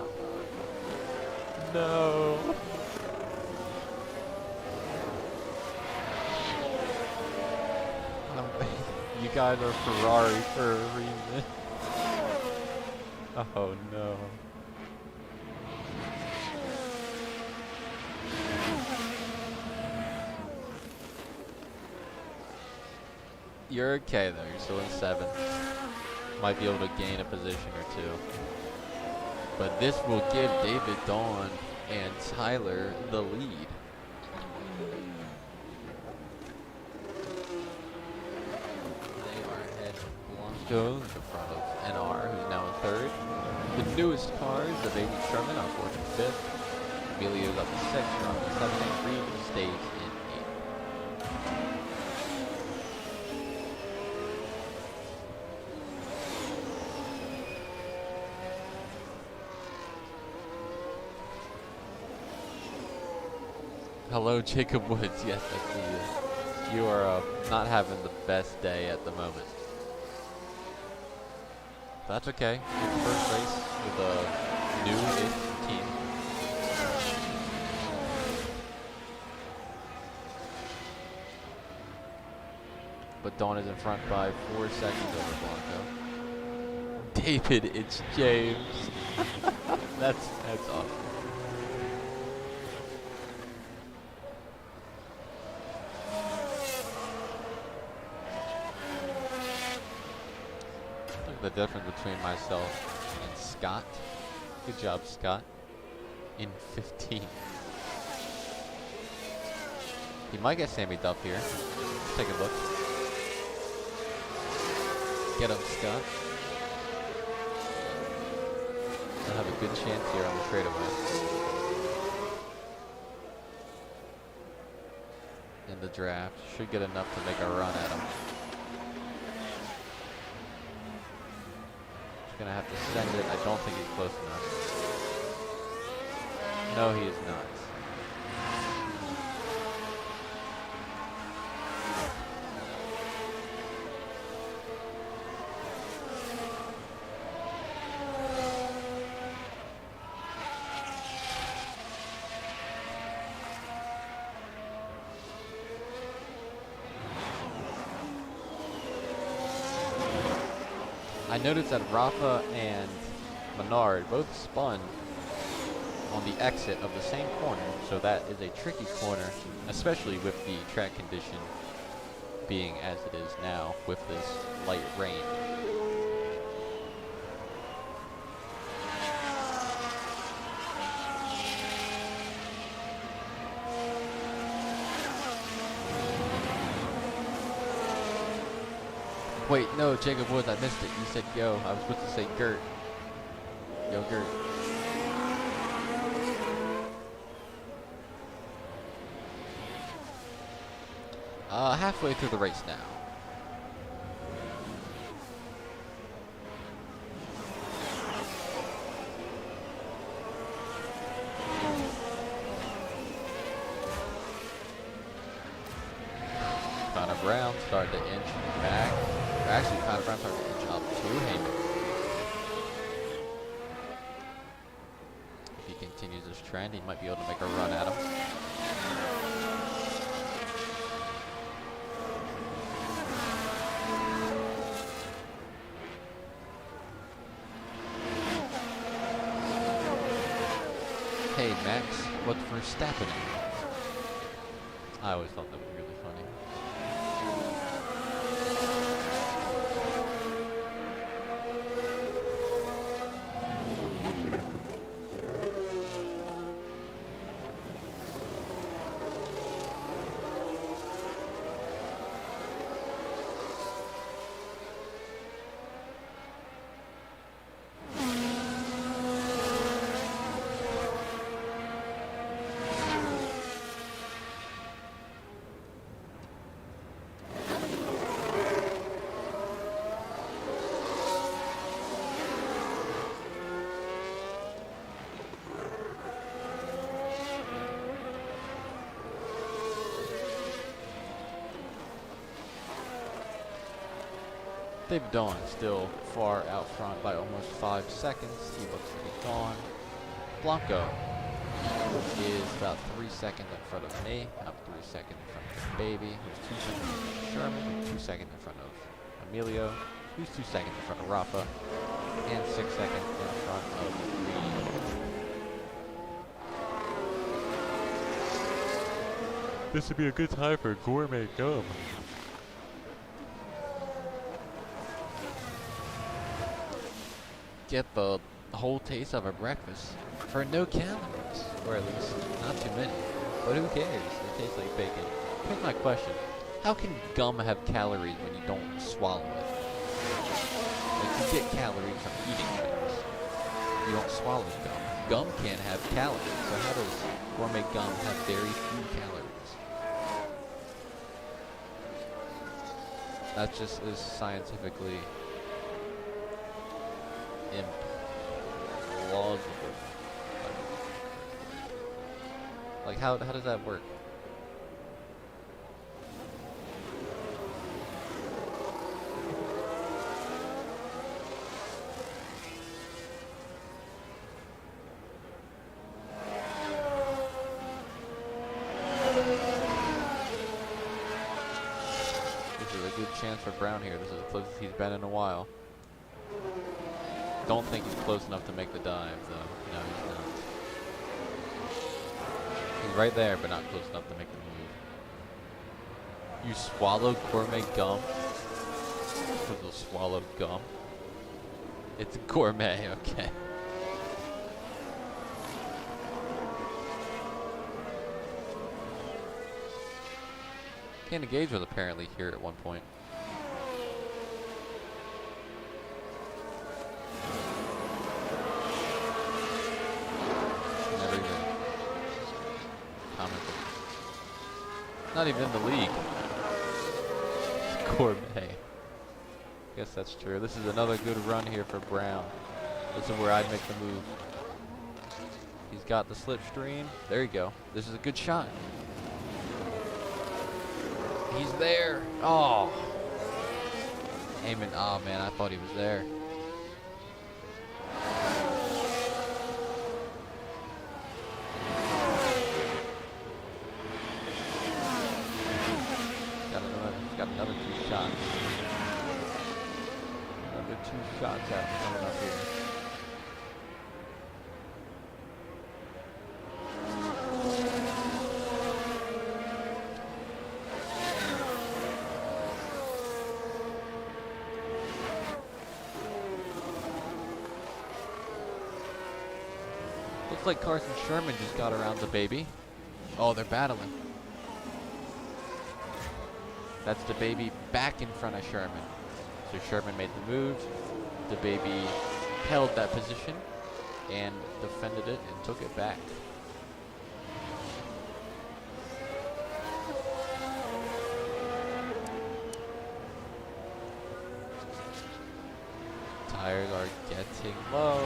No. You guys are Ferrari for a reason. Oh no. You're okay though, you're still in 7th. Might be able to gain a position or 2. But this will give David Dawn and Tyler the lead. They are ahead of Blanco in the front of NR, who's now in 3rd. The newest cars, the Baby Sherman on 4th and 5th. Emilio's up to 6th, Ron to 7th, and Reed stays in 8th. Hello, Jacob Woods. Yes, I see you. You are not having the best day at the moment. That's okay. It's the first race with a new-ish team. But Dawn is in front by 4 seconds over Blanco. David, it's James. That's awesome. The difference between myself and Scott. Good job, Scott. In 15. He might get Sammy Duff here. Let's take a look. Get up, Scott. He'll have a good chance here on the straightaway. In the draft. Should get enough to make a run at him. Gonna have to send it. I don't think he's close enough. No, he is not. I noticed that Rafa and Menard both spun on the exit of the same corner, so that is a tricky corner, especially with the track condition being as it is now with this light rain. wait, no, Jacob Woods, I missed it. You said yo. I was supposed to say Gert. Yo, Gert. Halfway through the race now. Connor Brown started to inch back. Or actually, Connor Brown started to inch up to Heyman. If he continues this trend, he might be able to make a run at him. Hey Max, what's Verstappen? I always thought that was really funny. David Dawn still far out front by almost 5 seconds. He looks to be gone. Blanco is about 3 seconds in front of me. I'm 3 seconds in front of the baby, who's 2 seconds in front of Sherman, who's 2 seconds in front of Emilio, who's 2 seconds in front of Rafa, and 6 seconds in front of Reed. This would be a good time for gourmet gum. Get the whole taste of a breakfast for no calories, or at least not too many. But who cares? It tastes like bacon. Here's my question: how can gum have calories when you don't swallow it? Like, you get calories from eating things. You don't swallow gum. Gum can't have calories. So how does gourmet gum have very few calories? That just is scientifically implausible. Like, how does that work? This is a good chance for Brown here. This is the closest he's been in a while. Don't think he's close enough to make the dive, though. No, he's not. He's right there, but not close enough to make the move. You swallowed gourmet gum? Because of swallowed gum? It's gourmet, okay. Can't engage was apparently here at one point. Not even in the league. It's gourmet. Guess that's true. This is another good run here for Brown. This is where I'd make the move. He's got the slipstream. There you go. This is a good shot. He's there. Oh. Heyman. Oh man, I thought he was there. Got another 2 shots. Another 2 shots at him coming up here. Looks like Carson Sherman just got around the baby. Oh, they're battling. That's the baby back in front of Sherman. So Sherman made the move. The baby held that position and defended it and took it back. Tires are getting low.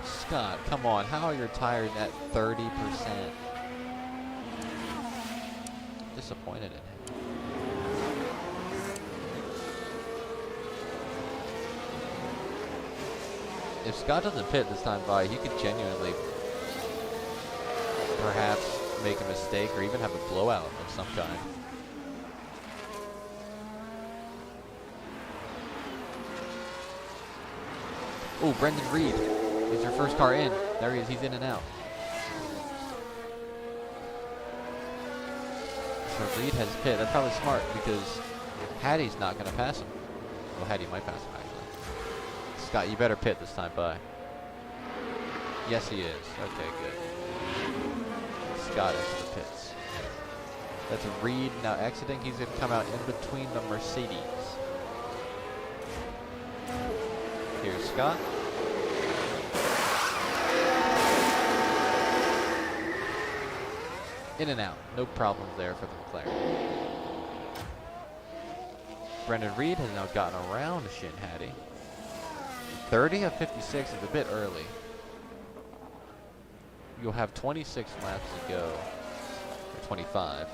Scott, come on. How are your tires at 30%? Disappointed in him. If Scott doesn't pit this time by, he could genuinely perhaps make a mistake or even have a blowout of some kind. Oh, Brendan Reed is your first car in. There he is. He's in and out. So Reed has pit. That's probably smart because Hattie's not going to pass him. Well, Hattie might pass him, actually. Scott, you better pit this time, bye. Yes, he is. Okay, good. Scott is the pits. That's Reed now exiting. He's going to come out in between the Mercedes. Here's Scott. In and out. No problems there for the McLaren. Brendan Reed has now gotten around Shin Hattie. 30 of 56 is a bit early. You'll have 26 laps to go. Or 25.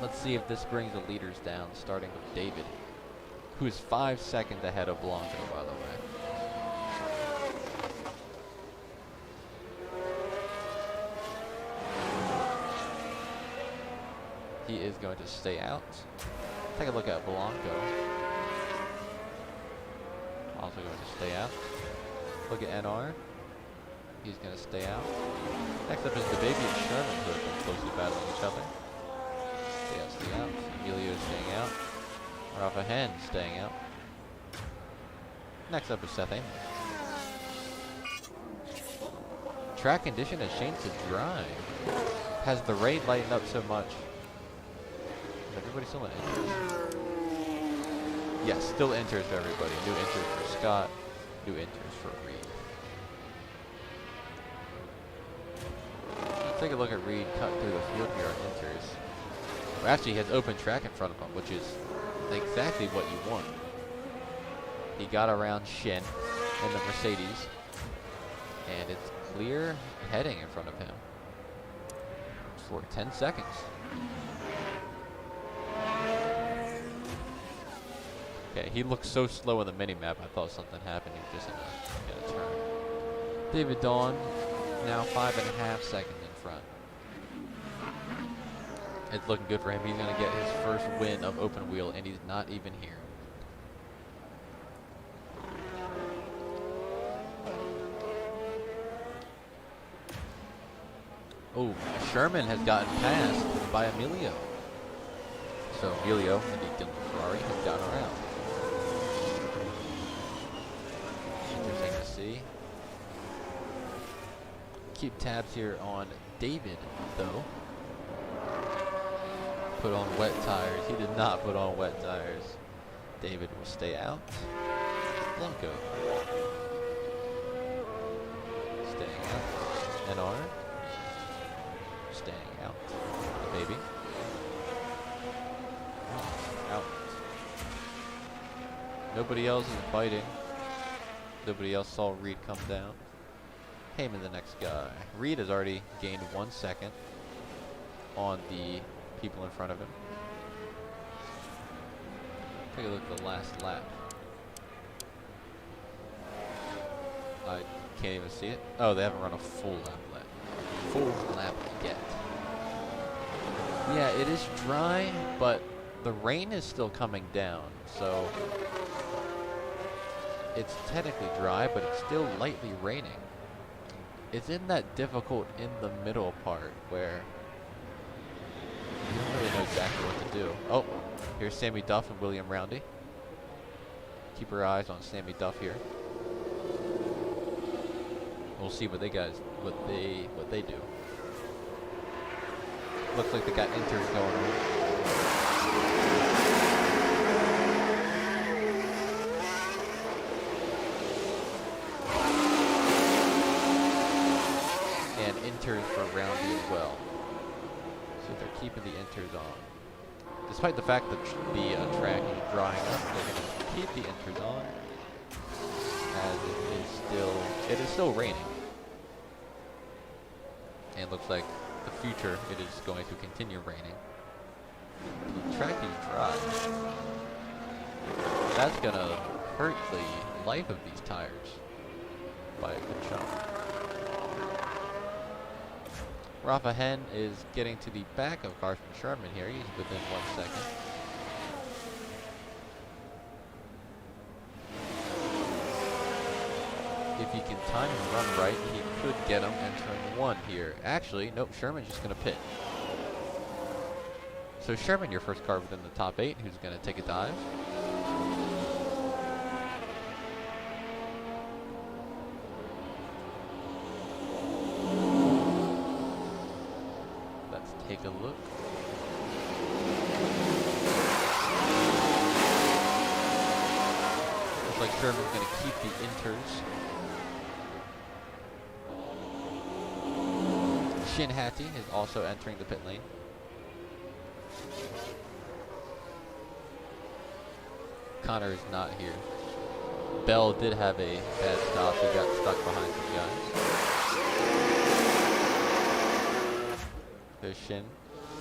Let's see if this brings the leaders down, starting with David, who is 5 seconds ahead of Blanco, by the way. He is going to stay out. Take a look at Blanco. Also going to stay out. Look at NR. He's going to stay out. Next up is the baby and Sherman, who have been closely battling each other. Stay out. Emilio is staying out. Rafa Hen staying out. Next up is Seth Amon. Track condition has changed to dry. Has the rain lightened up so much? Is everybody still in inters? Yes, still inters for everybody. New inters for Scott. New inters for Reed. Let's take a look at Reed cut through the field here on inters. Well, actually, he has open track in front of him, which is exactly what you want. He got around Shin in the Mercedes, and it's clear heading in front of him for 10 seconds. Okay, he looks so slow on the mini-map, I thought something happened. He was just in a turn. David Dawn, now 5.5 seconds in front. It's looking good for him. He's going to get his first win of open wheel, and he's not even here. Oh, Sherman has gotten passed by Emilio. So Emilio, the Dylan Ferrari, has gotten around. Interesting to see. Keep tabs here on David, though. Put on wet tires. He did not put on wet tires. David will stay out. Blanco. Staying out. NR. Staying out. The baby. Out. Nobody else is fighting. Nobody else saw Reed come down. Heyman, the next guy. Reed has already gained 1 second on the people in front of him. Take a look at the last lap. I can't even see it. Oh, they haven't run a full lap yet. Yeah, it is dry, but the rain is still coming down, so it's technically dry, but it's still lightly raining. It's in that difficult in the middle part where you don't really know exactly what to do. Oh, here's Sammy Duff and William Roundy. Keep your eyes on Sammy Duff here. We'll see what they do. Looks like they got inters going on. And inters for Roundy as well. So they're keeping the inters on. Despite the fact that the track is drying up, they're going to keep the inters on, as it is still raining. And it looks like the future, it is going to continue raining. The track is dry. That's going to hurt the life of these tires by a good chunk. Rafa Hen is getting to the back of Carson Sherman here. He's within 1 second. If he can time and run right, he could get him entering 1 here. Actually, nope, Sherman's just going to pit. So Sherman, your first car within the top 8, who's going to take a dive. Let's take a look. Looks like Sherman's going to keep the inters. Shin Hattie is also entering the pit lane. Connor is not here. Bell did have a bad stop. He got stuck behind some guys. There's Shin.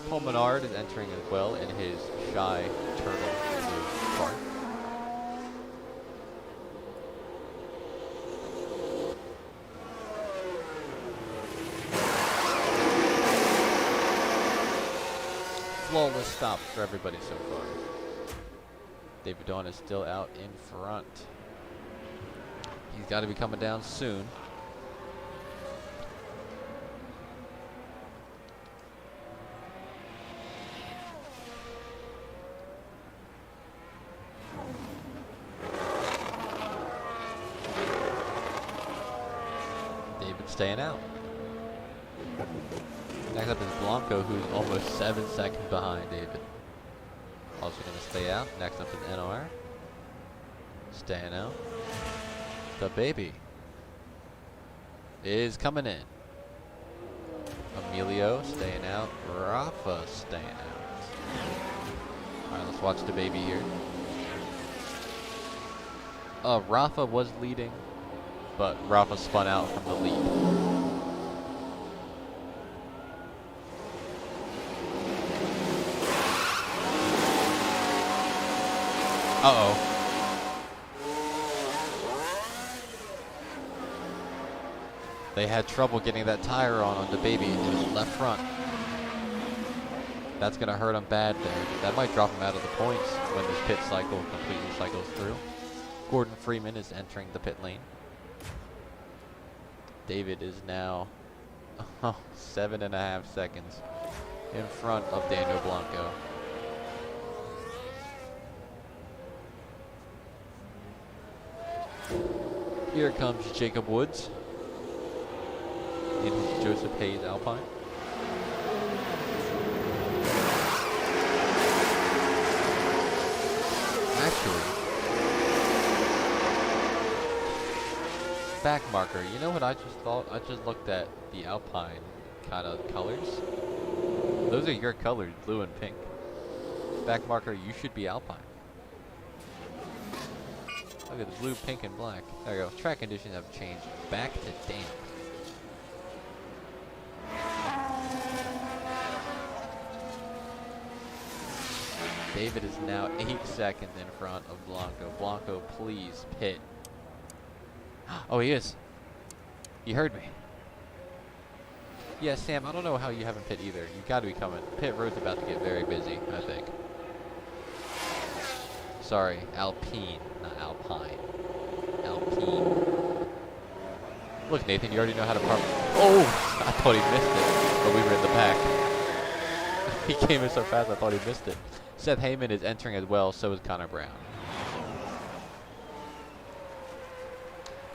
Paul Menard is entering as well in his shy turtle blue car. Flawless stops for everybody so far. David Dawn is still out in front. He's got to be coming down soon. David staying out. Next up is Blanco, who's almost 7 seconds behind David. Also going to stay out. Next up is NR. Staying out. The baby is coming in. Emilio staying out. Rafa staying out. Alright, let's watch the baby here. Rafa was leading, but Rafa spun out from the lead. Uh-oh. They had trouble getting that tire on the baby. It was left front. That's going to hurt him bad there. That might drop him out of the points when this pit cycle completely cycles through. Gordon Freeman is entering the pit lane. David is now 7.5 seconds in front of Daniel Blanco. Here comes Jacob Woods in his Joseph Hayes Alpine. Actually, back marker, you know what I just thought? I just looked at the Alpine kind of colors. Those are your colors, blue and pink. Back marker, you should be Alpine. Look at the blue, pink, and black. There you go. Track conditions have changed back to damp. David is now 8 seconds in front of Blanco. Blanco, please pit. Oh, he is. You heard me. Yeah, Sam, I don't know how you haven't pit either. You got to be coming. Pit road's about to get very busy, I think. Sorry, Alpine, not Alpine. Alpine. Look, Nathan, you already know how to park. Oh! I thought he missed it, but we were in the back. He came in so fast, I thought he missed it. Seth Heyman is entering as well, so is Connor Brown.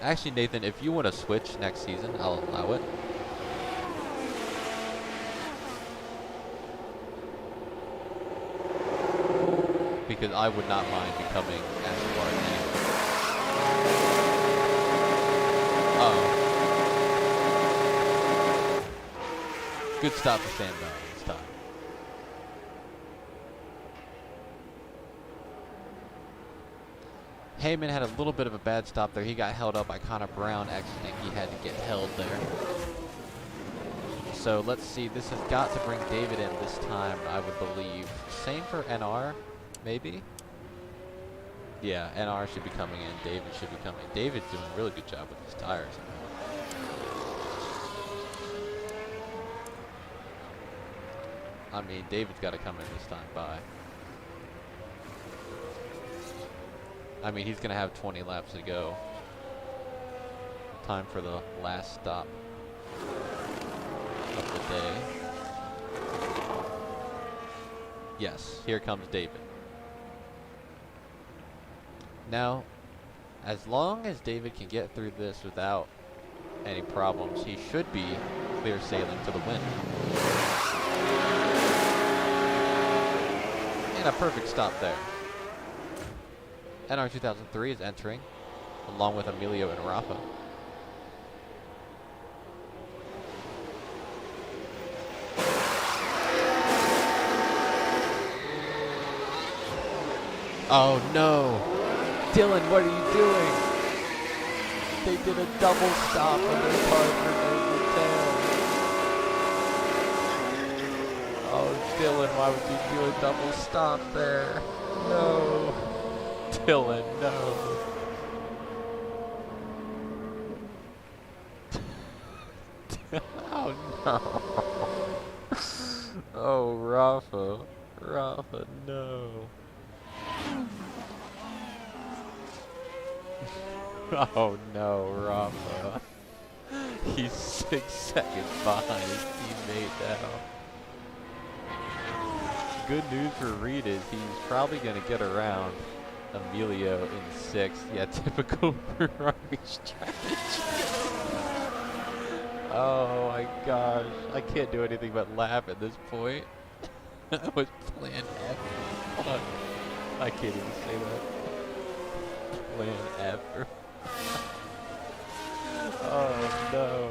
Actually, Nathan, if you want to switch next season, I'll allow it. because I would not mind becoming Aston Martin anyway. Uh-oh. Good stop for Sam Bell this time. Heyman had a little bit of a bad stop there. He got held up by Connor Brown. Actually, he had to get held there. So let's see. This has got to bring David in this time, I would believe. Same for NR, maybe? Yeah, NR should be coming in. David should be coming. David's doing a really good job with his tires. I mean, David's got to come in this time by. I mean, he's going to have 20 laps to go. Time for the last stop of the day. Yes, here comes David. Now, as long as David can get through this without any problems, he should be clear sailing to the win. And a perfect stop there. NR 2003 is entering, along with Emilio and Rafa. Oh no! Dylan, what are you doing? They did a double stop on their car for the tail. Oh, Dylan, why would you do a double stop there? No. Dylan, no. Oh no. Oh, Rafa. Rafa, no. Oh no, Rafa. He's 6 seconds behind his teammate now. Good news for Reed is he's probably going to get around Emilio in 6th. Yeah, typical Ferrari strategy. Oh my gosh. I can't do anything but laugh at this point. That was plan F. Fuck. I can't even say that. Plan F. Oh no.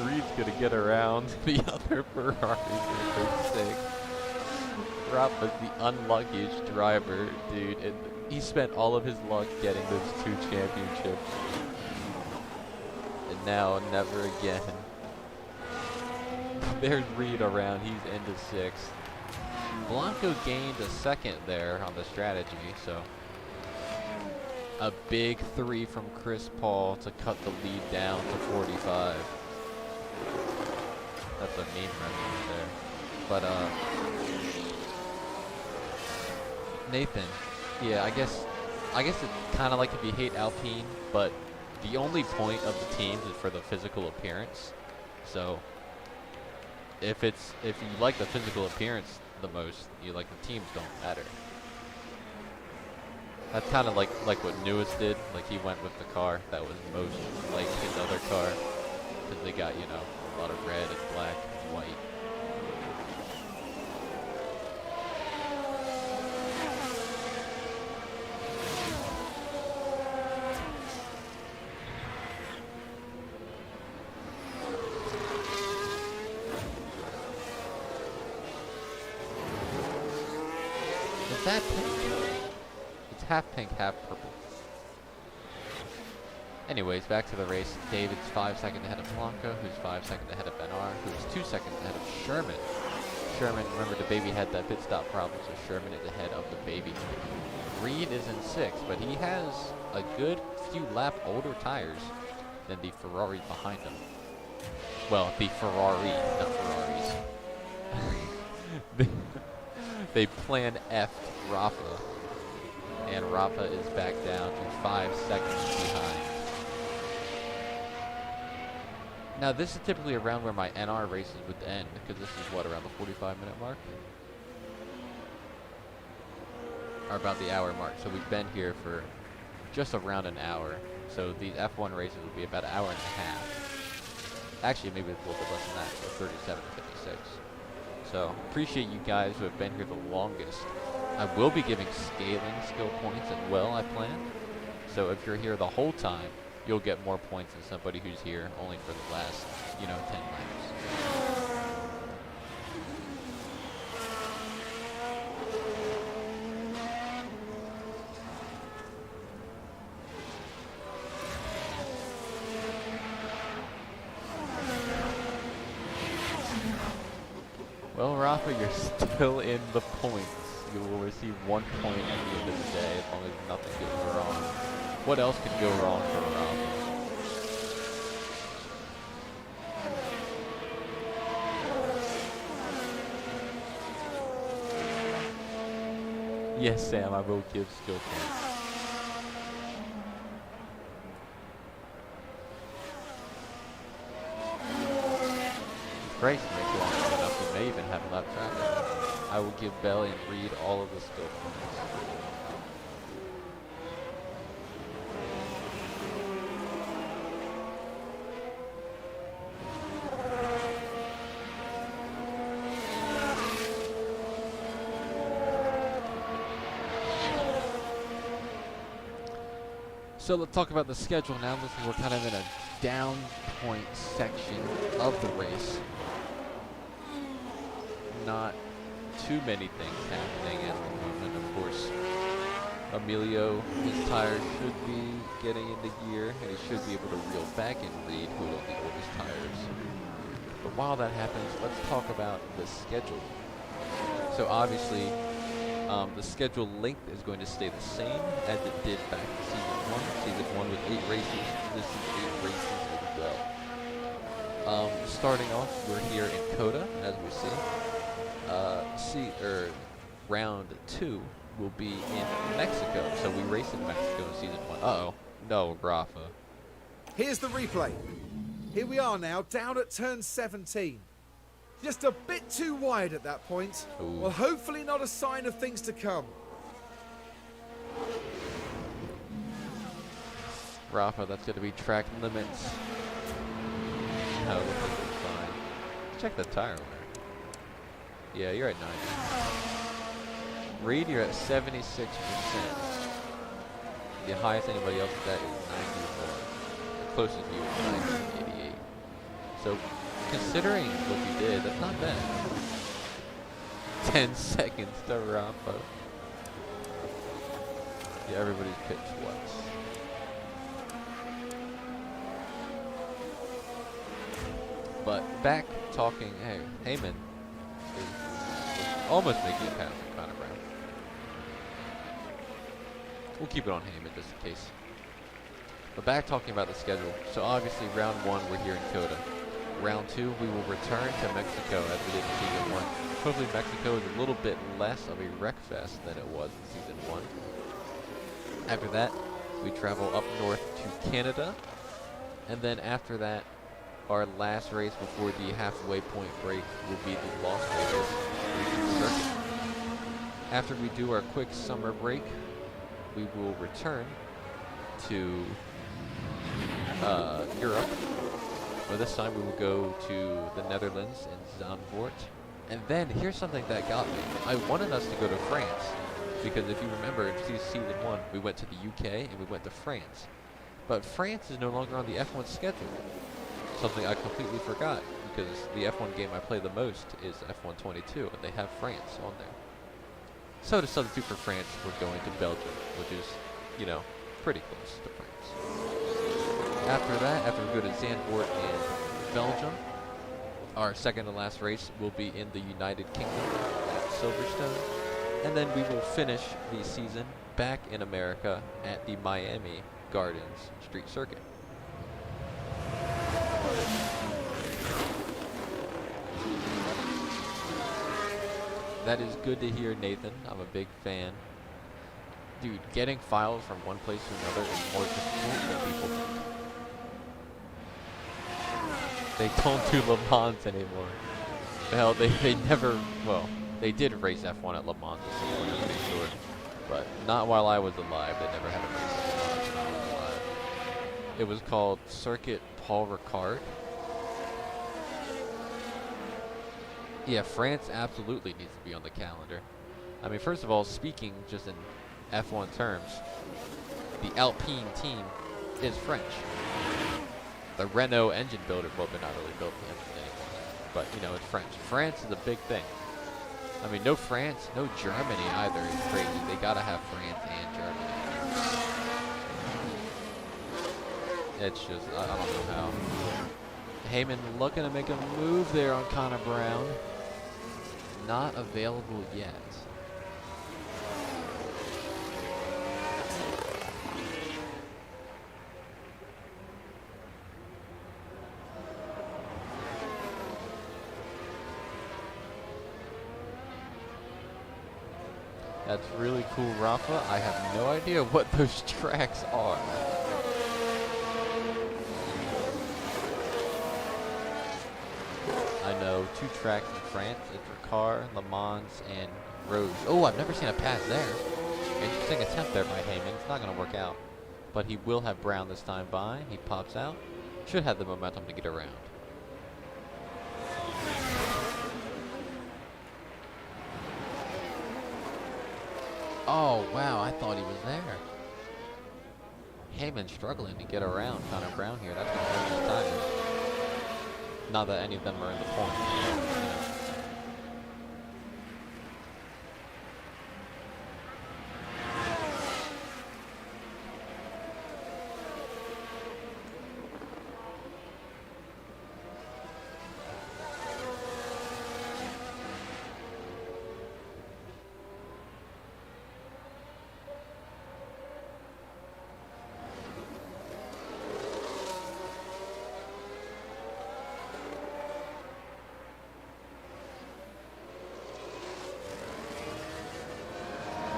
Reed's gonna get around the other Ferraris in 6th. Rafa's the unluckiest driver, dude. And he spent all of his luck getting those 2 championships. And now, never again. There's Reed around. He's into 6th. Blanco gained a 2nd there on the strategy, so a big 3 from Chris Paul to cut the lead down to 45. That's a mean record there. But Nathan, yeah, I guess it's kind of like if you hate Alpine, but the only point of the teams is for the physical appearance. So if you like the physical appearance the most, you like the teams don't matter. That's kind of like what Newest did. Like he went with the car that was most like his other car, because they got, you know, a lot of red and black and white. Is that pink? It's half pink, half purple. Anyways, back to the race. David's 5 seconds ahead of Blanco, who's 5 seconds ahead of NR, who's 2 seconds ahead of Sherman. Sherman, remember the baby had that pit stop problem, so Sherman is ahead of the baby. Reed is in 6th, but he has a good few lap older tires than the Ferrari behind him. Well, the Ferrari, not Ferraris. They plan F Rafa, and Rafa is back down to 5 seconds behind. Now this is typically around where my NR races would end, because this is what, around the 45-minute mark? Or about the hour mark, so we've been here for just around an hour. So these F1 races would be about an hour and a half. Actually, maybe it's a little bit less than that, so 37 to 56. So appreciate you guys who have been here the longest. I I will be giving scaling skill points as well, I plan. So if you're here the whole time, you'll get more points than somebody who's here only for the last, 10 laps. Well, Rafa, you're still in the points. You will receive 1 point at the end of the day as long as nothing goes wrong. What else could go wrong for Rafa? Yes, Sam, I will give skill points. Great, make you long enough. We may even have a lap traffic. I will give Bell and Reed all of the skill points. So let's talk about the schedule now. Listen, we're kind of in a down point section of the race. Not too many things happening at the moment. Of course, Emilio, his tires should be getting into gear, and he should be able to reel back in Reed, who will be with his tires. But while that happens, let's talk about the schedule. So obviously, the schedule length is going to stay the same as it did back in Season 1. Season 1 was 8 races. This is 8 races as well. Starting off, we're here in COTA, as we see. Round 2 will be in Mexico. So we raced in Mexico in Season 1. Uh-oh. No, Rafa. Here's the replay. Here we are now, down at turn 17. Just a bit too wide at that point. Ooh. Well, hopefully not a sign of things to come. Rafa, that's going to be track limits. No, looks like it's fine. Check the tire wear. Yeah, you're at 90. Reed, you're at 76%. The highest anybody else is at is 94. The closest to you is 88. So, considering what you did, that's not bad. 10 seconds to Rafa. Yeah, everybody's pitched once. But back talking, hey, Heyman is almost making a pass in Connor Brown. We'll keep it on Heyman just in case. But back talking about the schedule. So obviously round 1 we're here in COTA. Round 2 we will return to Mexico as we did in Season 1. Hopefully Mexico is a little bit less of a wreck fest than it was in Season 1. After that, we travel up north to Canada. And then after that, our last race before the halfway point break will be the Las Vegas Region Circuit. After we do our quick summer break, we will return to Europe. But this time we will go to the Netherlands in Zandvoort. And then here's something that got me. I wanted us to go to France because if you remember in Season 1, we went to the UK and we went to France. But France is no longer on the F1 schedule. Something I completely forgot because the F1 game I play the most is F1 22 and they have France on there. So to substitute for France, we're going to Belgium, which is, pretty close to France. After that, after we go to Zandvoort in Belgium, our second to last race will be in the United Kingdom at Silverstone. And then we will finish the season back in America at the Miami Gardens Street Circuit. That is good to hear, Nathan. I'm a big fan. Dude, getting files from one place to another is more difficult than people think. They don't do Le Mans anymore. Hell, they never, well, they did race F1 at Le Mans at some point, I'm pretty sure. But not while I was alive. They never had a race at Le Mans when I was alive. It was called Circuit Paul Ricard. Yeah, France absolutely needs to be on the calendar. I mean, first of all, speaking just in F1 terms, the Alpine team is French. The Renault engine builder, well, they're not really building the engine anymore, but you know, it's French. France is a big thing. I mean, no France, no Germany either is crazy. They gotta have France and Germany. It's just, I don't know how. Heyman looking to make a move there on Connor Brown. Not available yet. That's really cool, Rafa. I have no idea what those tracks are. I know 2 tracks in France. It's Ricard, Le Mans, and Rouge. Oh, I've never seen a pass there. Interesting attempt there by Heyman. It's not going to work out. But he will have Brown this time by. He pops out. Should have the momentum to get around. Oh, wow, I thought he was there. Heyman struggling to get around Connor Brown here. That's going to hurt his tires. Not that any of them are in the point. You know.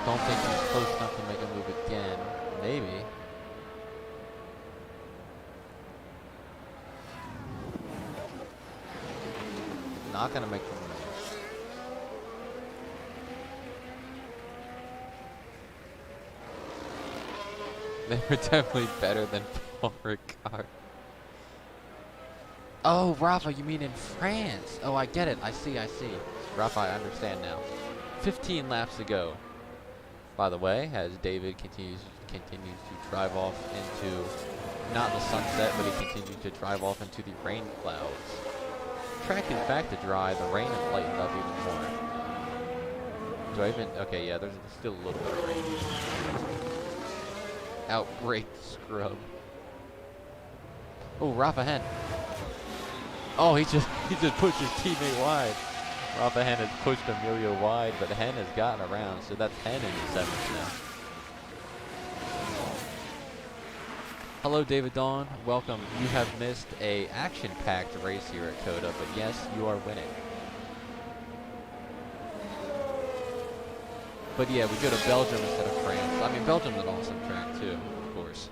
Don't think he's close enough to make a move again. Maybe. Not gonna make the move. They were definitely better than Paul Ricard. Oh, Rafa, you mean in France? Oh, I get it. I see. Rafa, I understand now. 15 laps to go. By the way, as David continues to drive off into, not the sunset, but he continues to drive off into the rain clouds. Track is back to dry, the rain has lightened up even more. Do I even, okay, yeah, there's still a little bit of rain. Outbreak scrub. Oh, Rafa Hen. Oh, he just pushed his teammate wide. Rafa Hen has pushed Emilio wide, but Hen has gotten around, so that's Hen in the 7th now. Hello, David Dawn. Welcome. You have missed a action-packed race here at COTA, but yes, you are winning. But yeah, we go to Belgium instead of France. I mean, Belgium's an awesome track too, of course.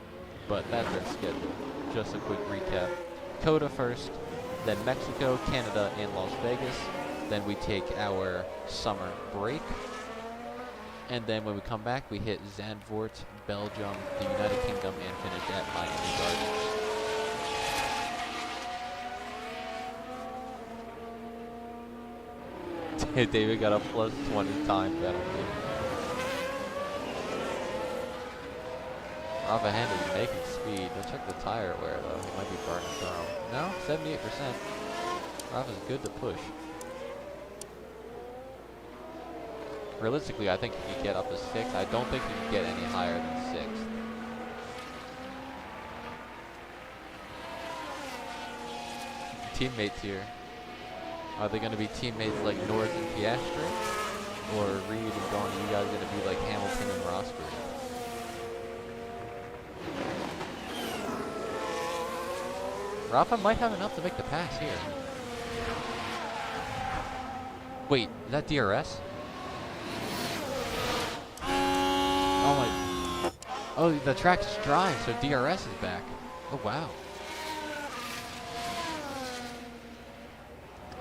But that's our schedule. Just a quick recap. COTA first, then Mexico, Canada, and Las Vegas. Then we take our summer break. And then when we come back, we hit Zandvoort, Belgium, the United Kingdom, and finish at Miami Gardens. David got a plus 20 time penalty. Rafa Hen is making speed. Let's check the tire wear though. He might be burning through. No, 78%. Rafa's good to push. Realistically, I think he could get up to 6th. I don't think he can get any higher than 6th. Teammates here. Are they going to be teammates like Norris and Piastri? Or Reed and Dawn? Are you guys going to be like Hamilton and Rosberg? Rafa might have enough to make the pass here. Wait, is that DRS? Oh my. Oh, the track's dry, so DRS is back. Oh, wow.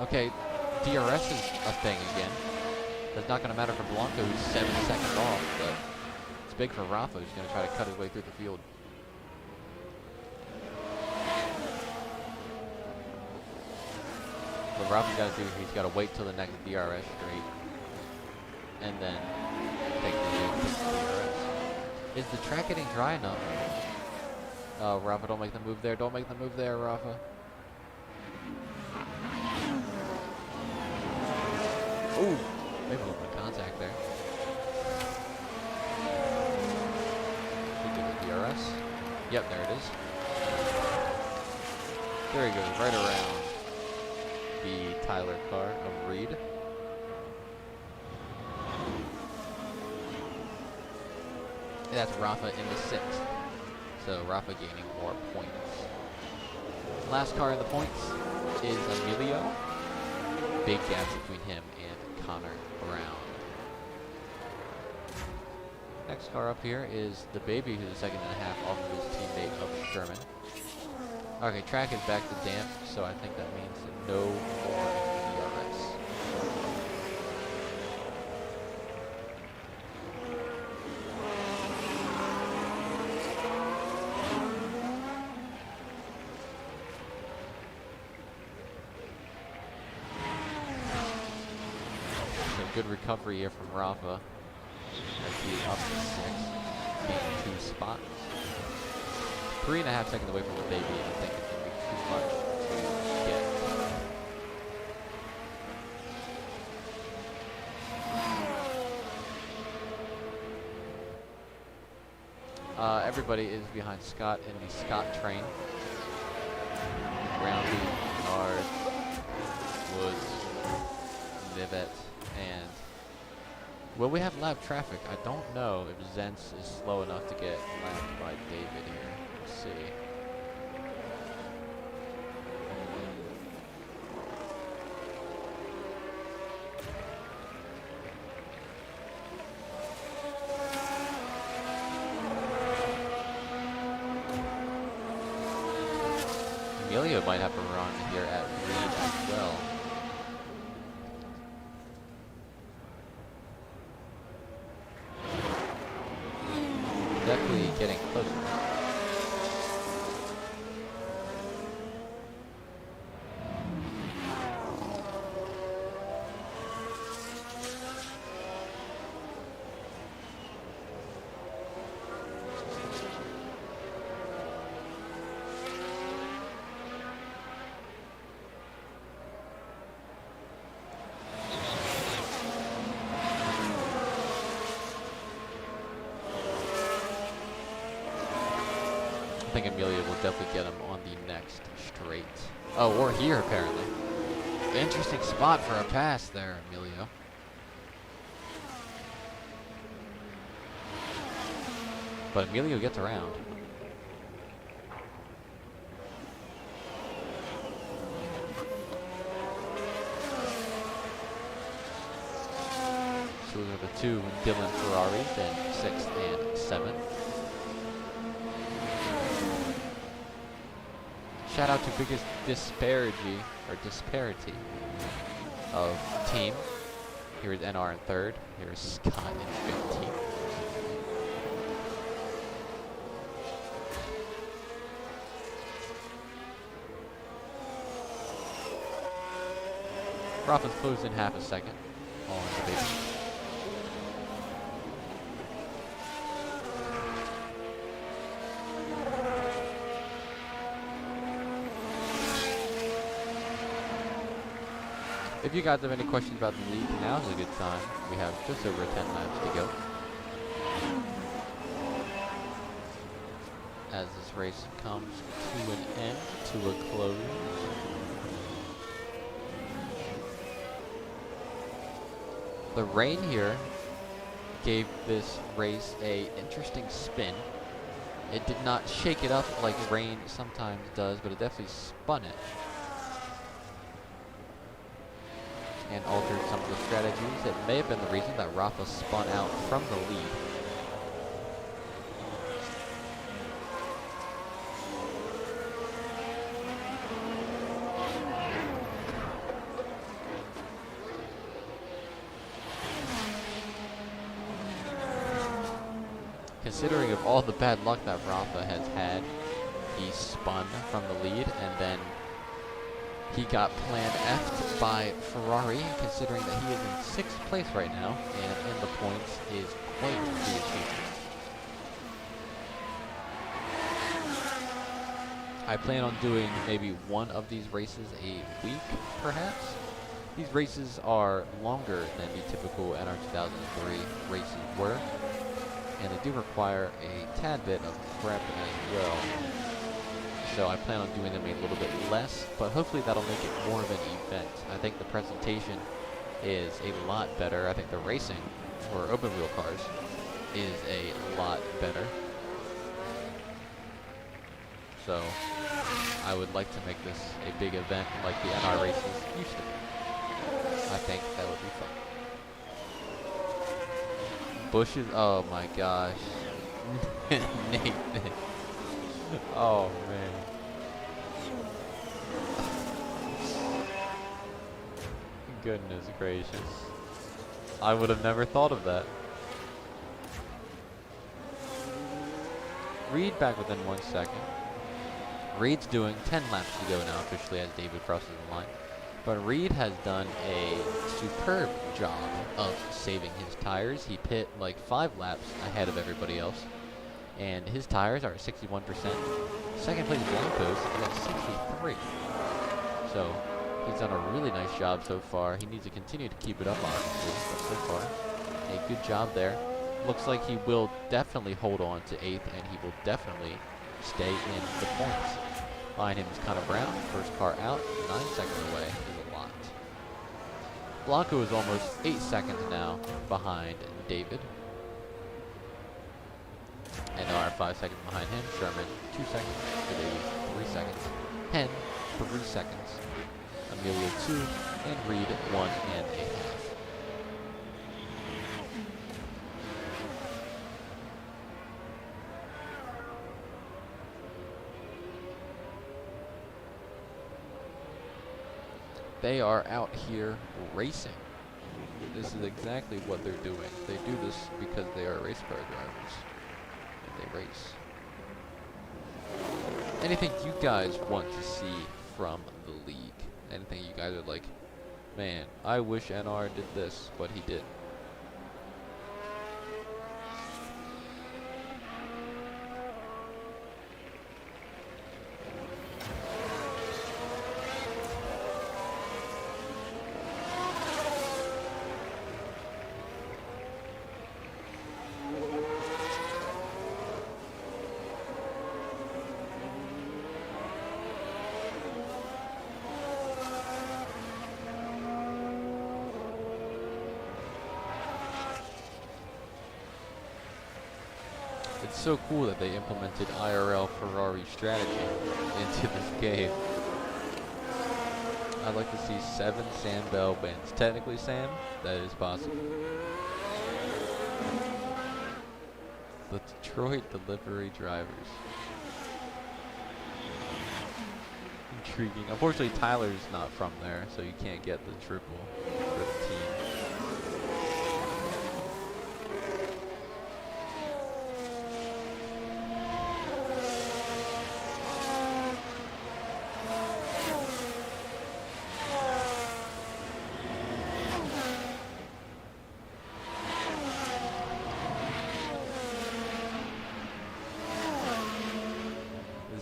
Okay, DRS is a thing again. That's not going to matter for Blanco, who's 7 seconds off, but it's big for Rafa, who's going to try to cut his way through the field. What Rafa's got to do, he's got to wait till the next DRS straight. and then take the lead with the DRS. Is the track getting dry enough? Oh, Rafa, don't make the move there. Don't make the move there, Rafa. Ooh, maybe a little bit of contact there. We do the DRS. Yep, there it is. There he goes, right around the Tyler car of Reed. And that's Rafa in the 6th. So Rafa gaining more points. Last car in the points is Emilio. Big gap between him and Connor Brown. Next car up here is the baby, who's a second and a half off of his teammate of Sherman. Okay, track is back to damp, so I think that means no more DRS. So good recovery here from Rafa as he's up to 6th, gaining 2 spots. 3.5 seconds away from the baby. I think it's going to be too much to get. Everybody is behind Scott in the Scott train. Groundy, Nard, Woods, Nivet, and will we have lap traffic? I don't know if Zentz is slow enough to get lapped by David here. Let's see. Emilio might have to run here at Reed as well. Definitely getting closer. I think Emilio will definitely get him on the next straight. Oh, or here apparently. Interesting spot for a pass there, Emilio. But Emilio gets around. So those are the two Dylan Ferraris, then 6th and 7th. Shout out to biggest disparity of team. Here is NR in 3rd. Here is Scott in 15th. Rafa's closed in half a second on the baby. If you guys have any questions about the league, now's a good time. We have just over 10 laps to go. As this race comes to an end, to a close. The rain here gave this race a interesting spin. It did not shake it up like rain sometimes does, but it definitely spun it. And altered some of the strategies. It may have been the reason that Rafa spun out from the lead. Considering of all the bad luck that Rafa has had, he spun from the lead and then He got plan F'd by Ferrari, considering that he is in 6th place right now, and in the points is quite the achievement. I plan on doing maybe one of these races a week, perhaps. These races are longer than the typical NR 2003 races were, and they do require a tad bit of prep as well. So I plan on doing them a little bit less, but hopefully that'll make it more of an event. I think the presentation is a lot better. I think the racing for open wheel cars is a lot better. So I would like to make this a big event like the NR races used to be. I think that would be fun. Bushes, oh my gosh. Nathan. Oh man. Goodness gracious. I would have never thought of that. Reed back within 1 second. Reed's doing 10 laps to go now officially as David crosses the line. But Reed has done a superb job of saving his tires. He pit like 5 laps ahead of everybody else. And his tires are at 61%. Second place Blanco's is at 63. So he's done a really nice job so far. He needs to continue to keep it up, obviously, but so far a good job there. Looks like he will definitely hold on to 8th, and he will definitely stay in the points. Behind him is Connor Brown, first car out, 9 seconds away is a lot. Blanco is almost 8 seconds now behind David. And are 5 seconds behind him. Sherman 2 seconds, Davies 3 seconds, Hen 3 seconds, Emilio 2, and Reed 1.5. They are out here racing. This is exactly what they're doing. They do this because they are race car drivers. And they race. Anything you guys want to see from the league? Anything you guys are like, man, I wish NR did this, but he did. It's so cool that they implemented IRL Ferrari strategy into this game. I'd like to see 7 Sam Bell wins. Technically, Sam, that is possible. The Detroit delivery drivers. Intriguing. Unfortunately, Tyler's not from there, so you can't get the triple for the team.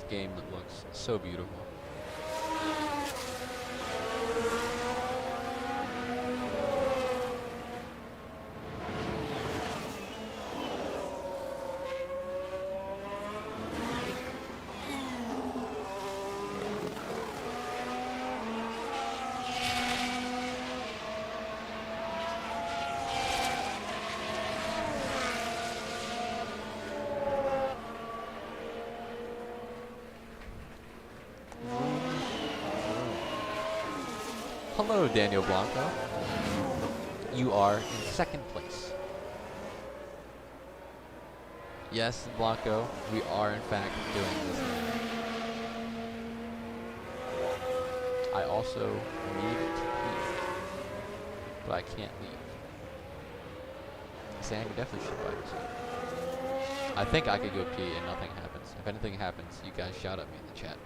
Game that looks so beautiful. Hello, Daniel Blanco. You are in 2nd place. Yes, Blanco, we are in fact doing this now. I also need to leave, but I can't leave. Sam definitely should buy this. I think I could go pee and nothing happens. If anything happens, you guys shout at me in the chat.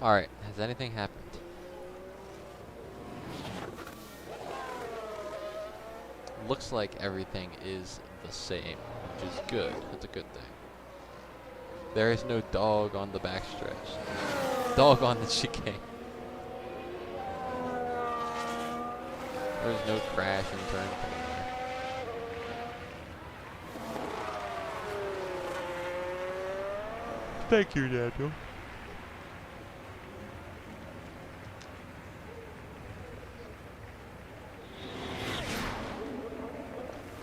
Alright, has anything happened? Looks like everything is the same, which is good. That's a good thing. There is no dog on the backstretch. Dog on the chicane. There's no crash in turn 4. Thank you, Daniel.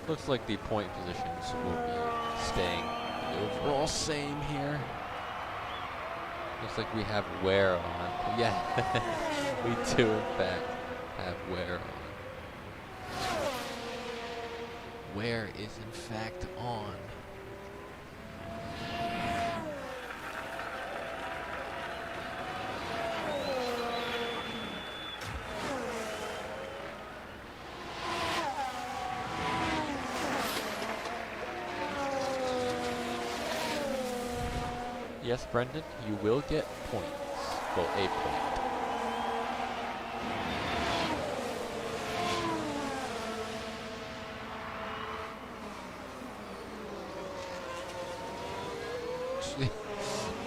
Looks like the point positions will be staying the overall same here. Looks like we have wear on. Yeah, we do in fact have wear on. Wear is in fact on. Yes, Brendan, you will get points. Well, a point.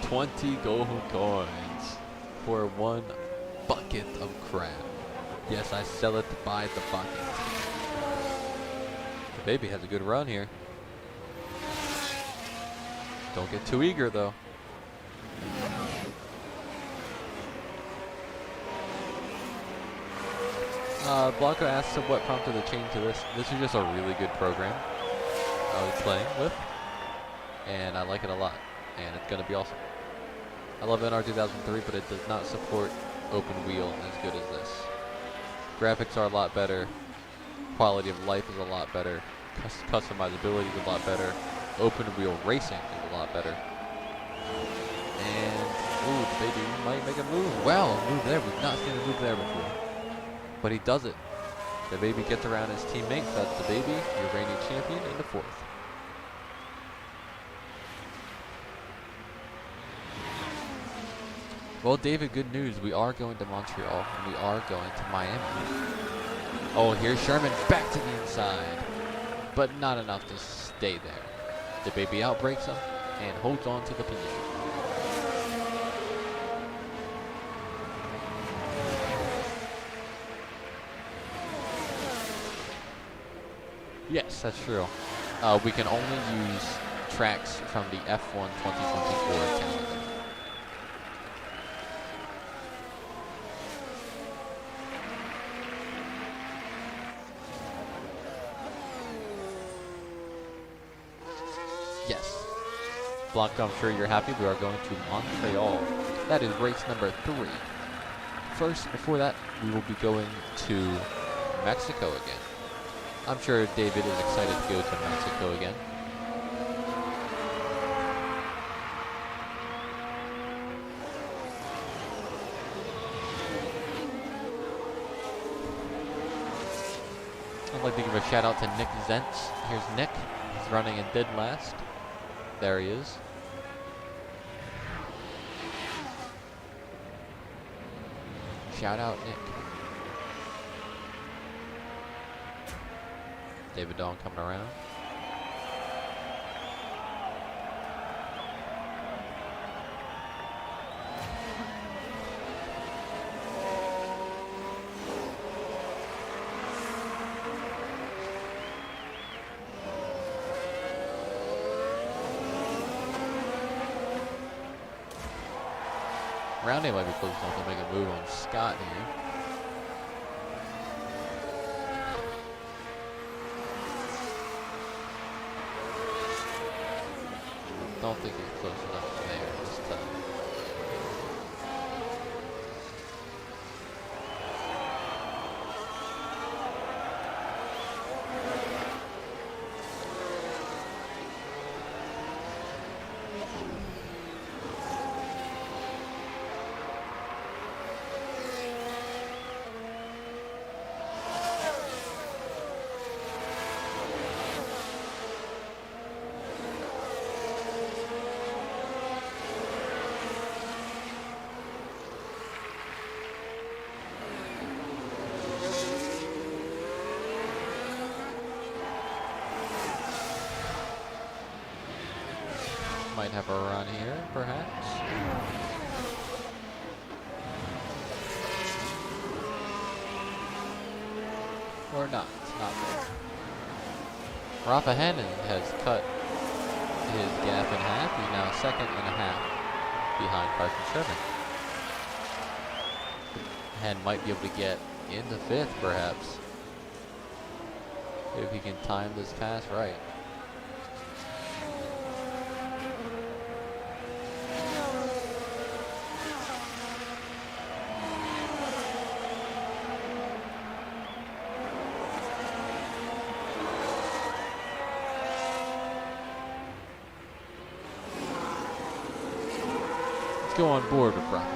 $20 gold coins for 1 bucket of crab. Yes, I sell it by the bucket. The baby has a good run here. Don't get too eager though. Blanco asks what prompted the change to this. This is just a really good program I was playing with, and I like it a lot, and it's going to be awesome. I love NR 2003, but it does not support open wheel as good as this. Graphics are a lot better, quality of life is a lot better, customizability is a lot better, open wheel racing is a lot better. And, ooh, the baby might make a move. Wow, a move there. We've not seen a move there before. But he does it. The baby gets around his teammates. That's the baby, your reigning champion in the 4th. Well, David, good news. We are going to Montreal, and we are going to Miami. Oh, here's Sherman back to the inside. But not enough to stay there. The baby outbreaks him and holds on to the position. Yes, that's true. We can only use tracks from the F1 2024 calendar. Yes. Blanco, I'm sure you're happy. We are going to Montreal. That is race number 3. First, before that, we will be going to Mexico again. I'm sure David is excited to go to Mexico again. I'd like to give a shout out to Nick Zentz. Here's Nick. He's running in dead last. There he is. Shout out Nick. David Dawn coming around. Roundey might be close enough to make a move on Scott here. Don't think he's close enough there this time. might have a run here, perhaps. Or not. Not there. Rafa Hannon has cut his gap in half. He's now 2.5 behind Carson Sherman. Hannon might be able to get into 5th, perhaps, if he can time this pass right. Let's go on board with Rafa.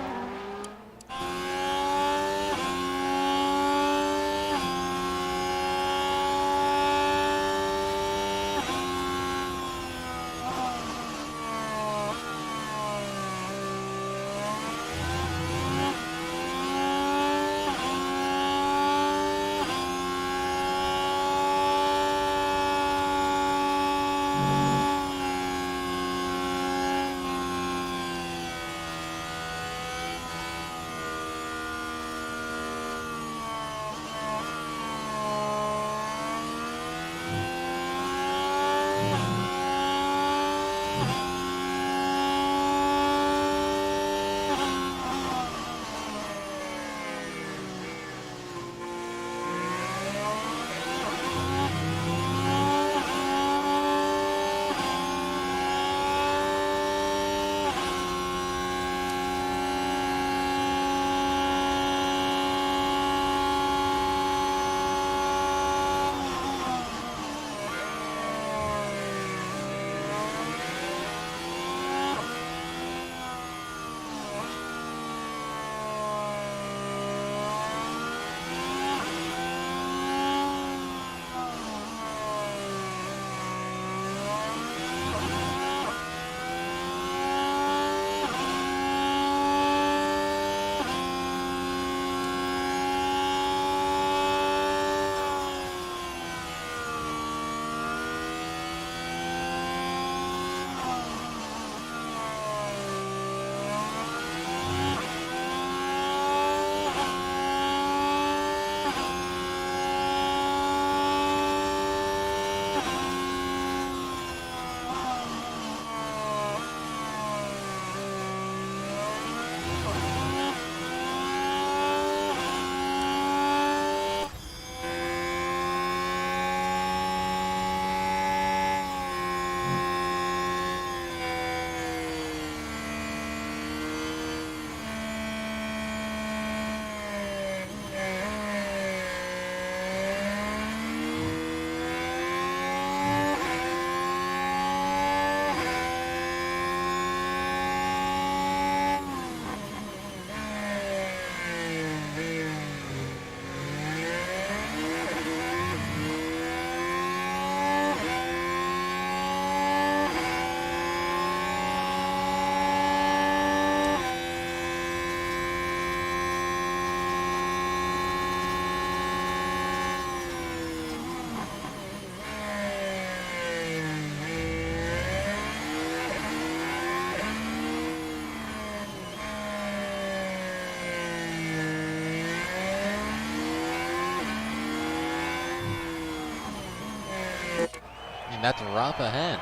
And that's Rafa Hen.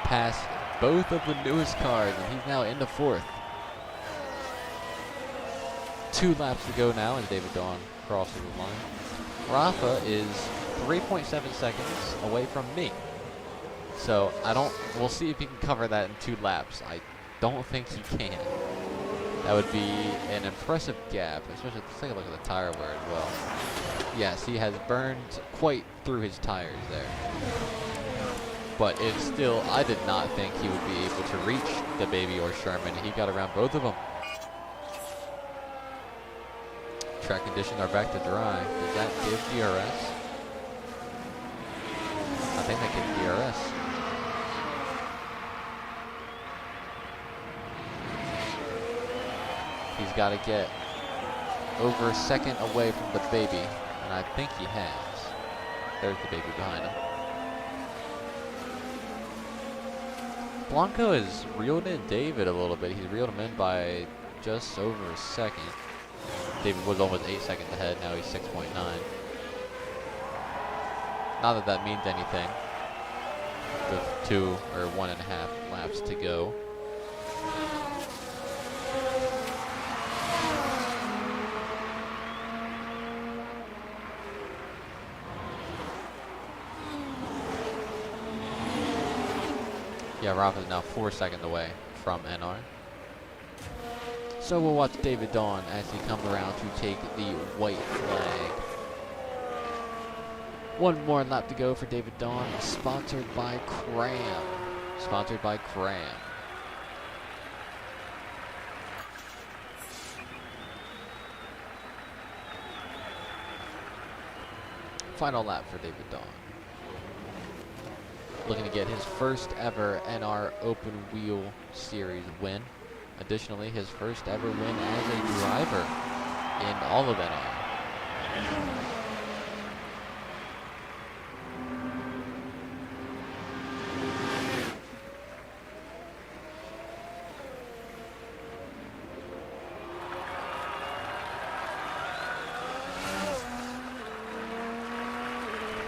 Passed both of the newest cars, and he's now into 4th. 2 laps to go now as David Dawn crosses the line. Rafa is 3.7 seconds away from me. So we'll see if he can cover that in 2 laps. I don't think he can. That would be an impressive gap, especially let's take a look at the tire wear as well. Yes, he has burned quite through his tires there. But it's still, I did not think he would be able to reach the baby or Sherman. He got around both of them. Track conditions are back to dry. Does that give DRS? I think that gives DRS. He's got to get over a second away from the baby, and I think he has. There's the baby behind him. Blanco has reeled in David a little bit. He's reeled him in by just over a second. David was almost 8 seconds ahead. Now he's 6.9. Not that that means anything. With 2 or 1.5 laps to go. Yeah, Rafa's now 4 seconds away from NR. So we'll watch David Dawn as he comes around to take the white flag. One more lap to go for David Dawn, sponsored by Cram. Sponsored by Cram. Final lap for David Dawn. Looking to get his first ever NR Open Wheel Series win. Additionally, his first ever win as a driver in all of NR.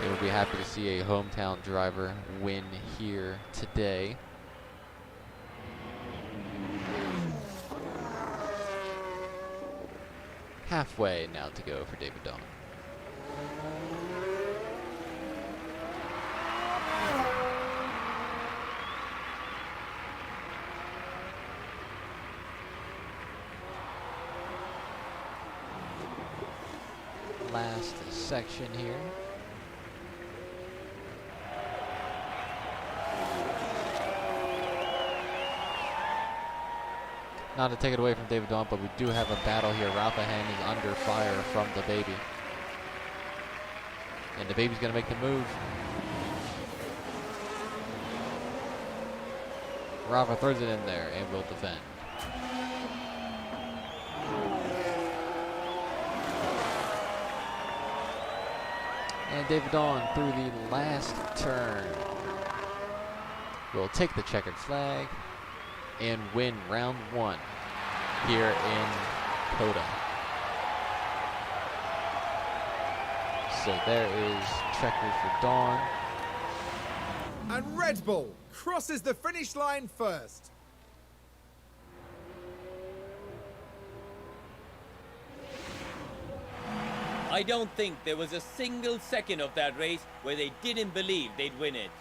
They will be happy to see a hometown driver win here today. Halfway now to go for David Dawn. Last section here. Not to take it away from David Dawn, but we do have a battle here. Rafa Hen is under fire from the baby. And the baby's going to make the move. Rafa throws it in there and will defend. And David Dawn through the last turn will take the checkered flag and win round 1 here in COTA. So there is checkers for Dawn. And Red Bull crosses the finish line first. I don't think there was a single second of that race where they didn't believe they'd win it.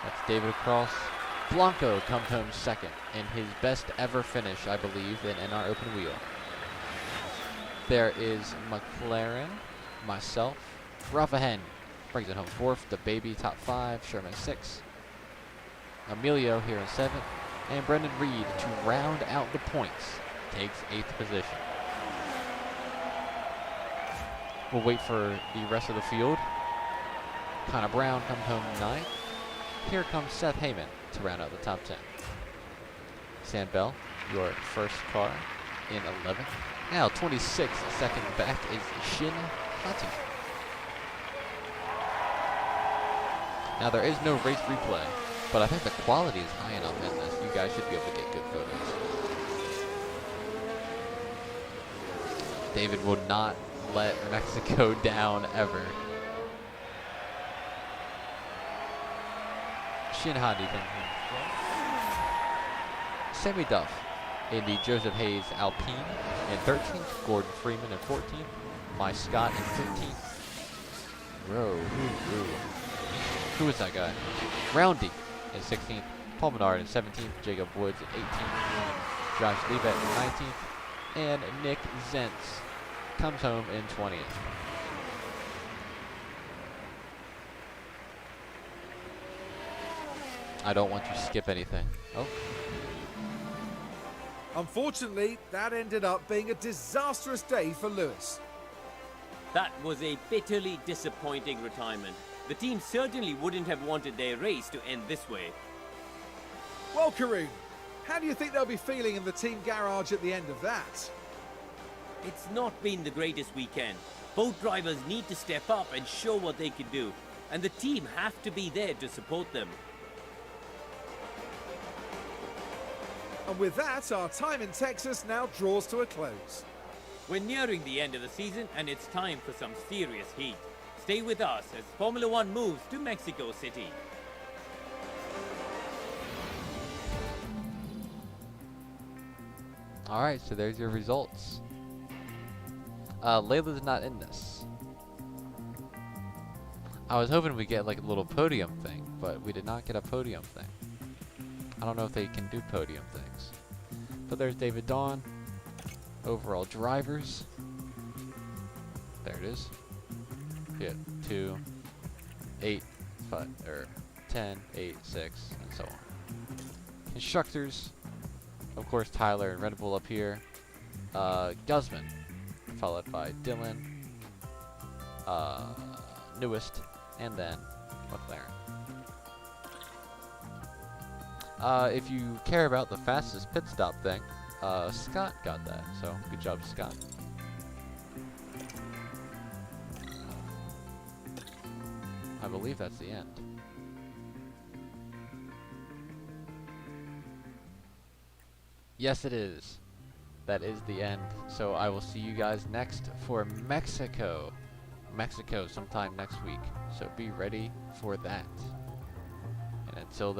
That's David across. Blanco comes home second in his best ever finish, I believe, in NR Open Wheel. There is McLaren, myself, Rafa Hen brings it home 4th, the baby top 5, Sherman 6th, Emilio here in 7th, and Brendan Reed to round out the points takes 8th position. We'll wait for the rest of the field. Connor Brown comes home 9th. Here comes Seth Heyman to round out the top 10. Sam Bell, your first car in 11th. Now 26 seconds back is Shin Hati. Now there is no race replay, but I think the quality is high enough in this. You guys should be able to get good photos. David will not let Mexico down ever. Shin Hadi comes in. Sammy Duff in the Joseph Hayes Alpine in 13th. Gordon Freeman in 14th. My Scott in 15th. Who is that guy? Roundy in 16th. Paul Menard in 17th. Jacob Woods in 18th. Josh Leavitt in 19th. And Nick Zentz comes home in 20th. I don't want to skip anything. Oh. Unfortunately, that ended up being a disastrous day for Lewis. That was a bitterly disappointing retirement. The team certainly wouldn't have wanted their race to end this way. Well, Karoon, how do you think they'll be feeling in the team garage at the end of that? It's not been the greatest weekend. Both drivers need to step up and show what they can do. and the team have to be there to support them. And with that, our time in Texas now draws to a close. We're nearing the end of the season, and it's time for some serious heat. Stay with us as Formula One moves to Mexico City. Alright, so there's your results. Layla's not in this. I was hoping we'd get like a little podium thing, but we did not get a podium thing. I don't know if they can do podium things. But there's David Dawn. Overall drivers. There it is. Yeah, 2, 8, 5, or 10, 8, 6, and so on. Constructors. Of course, Tyler and Red Bull up here. Guzman, followed by Dylan, Newest, and then McLaren. If you care about the fastest pit stop thing, Scott got that, so good job, Scott. I believe that's the end. Yes, it is. That is the end. So I will see you guys next for Mexico. Mexico sometime next week. So be ready for that. And until then.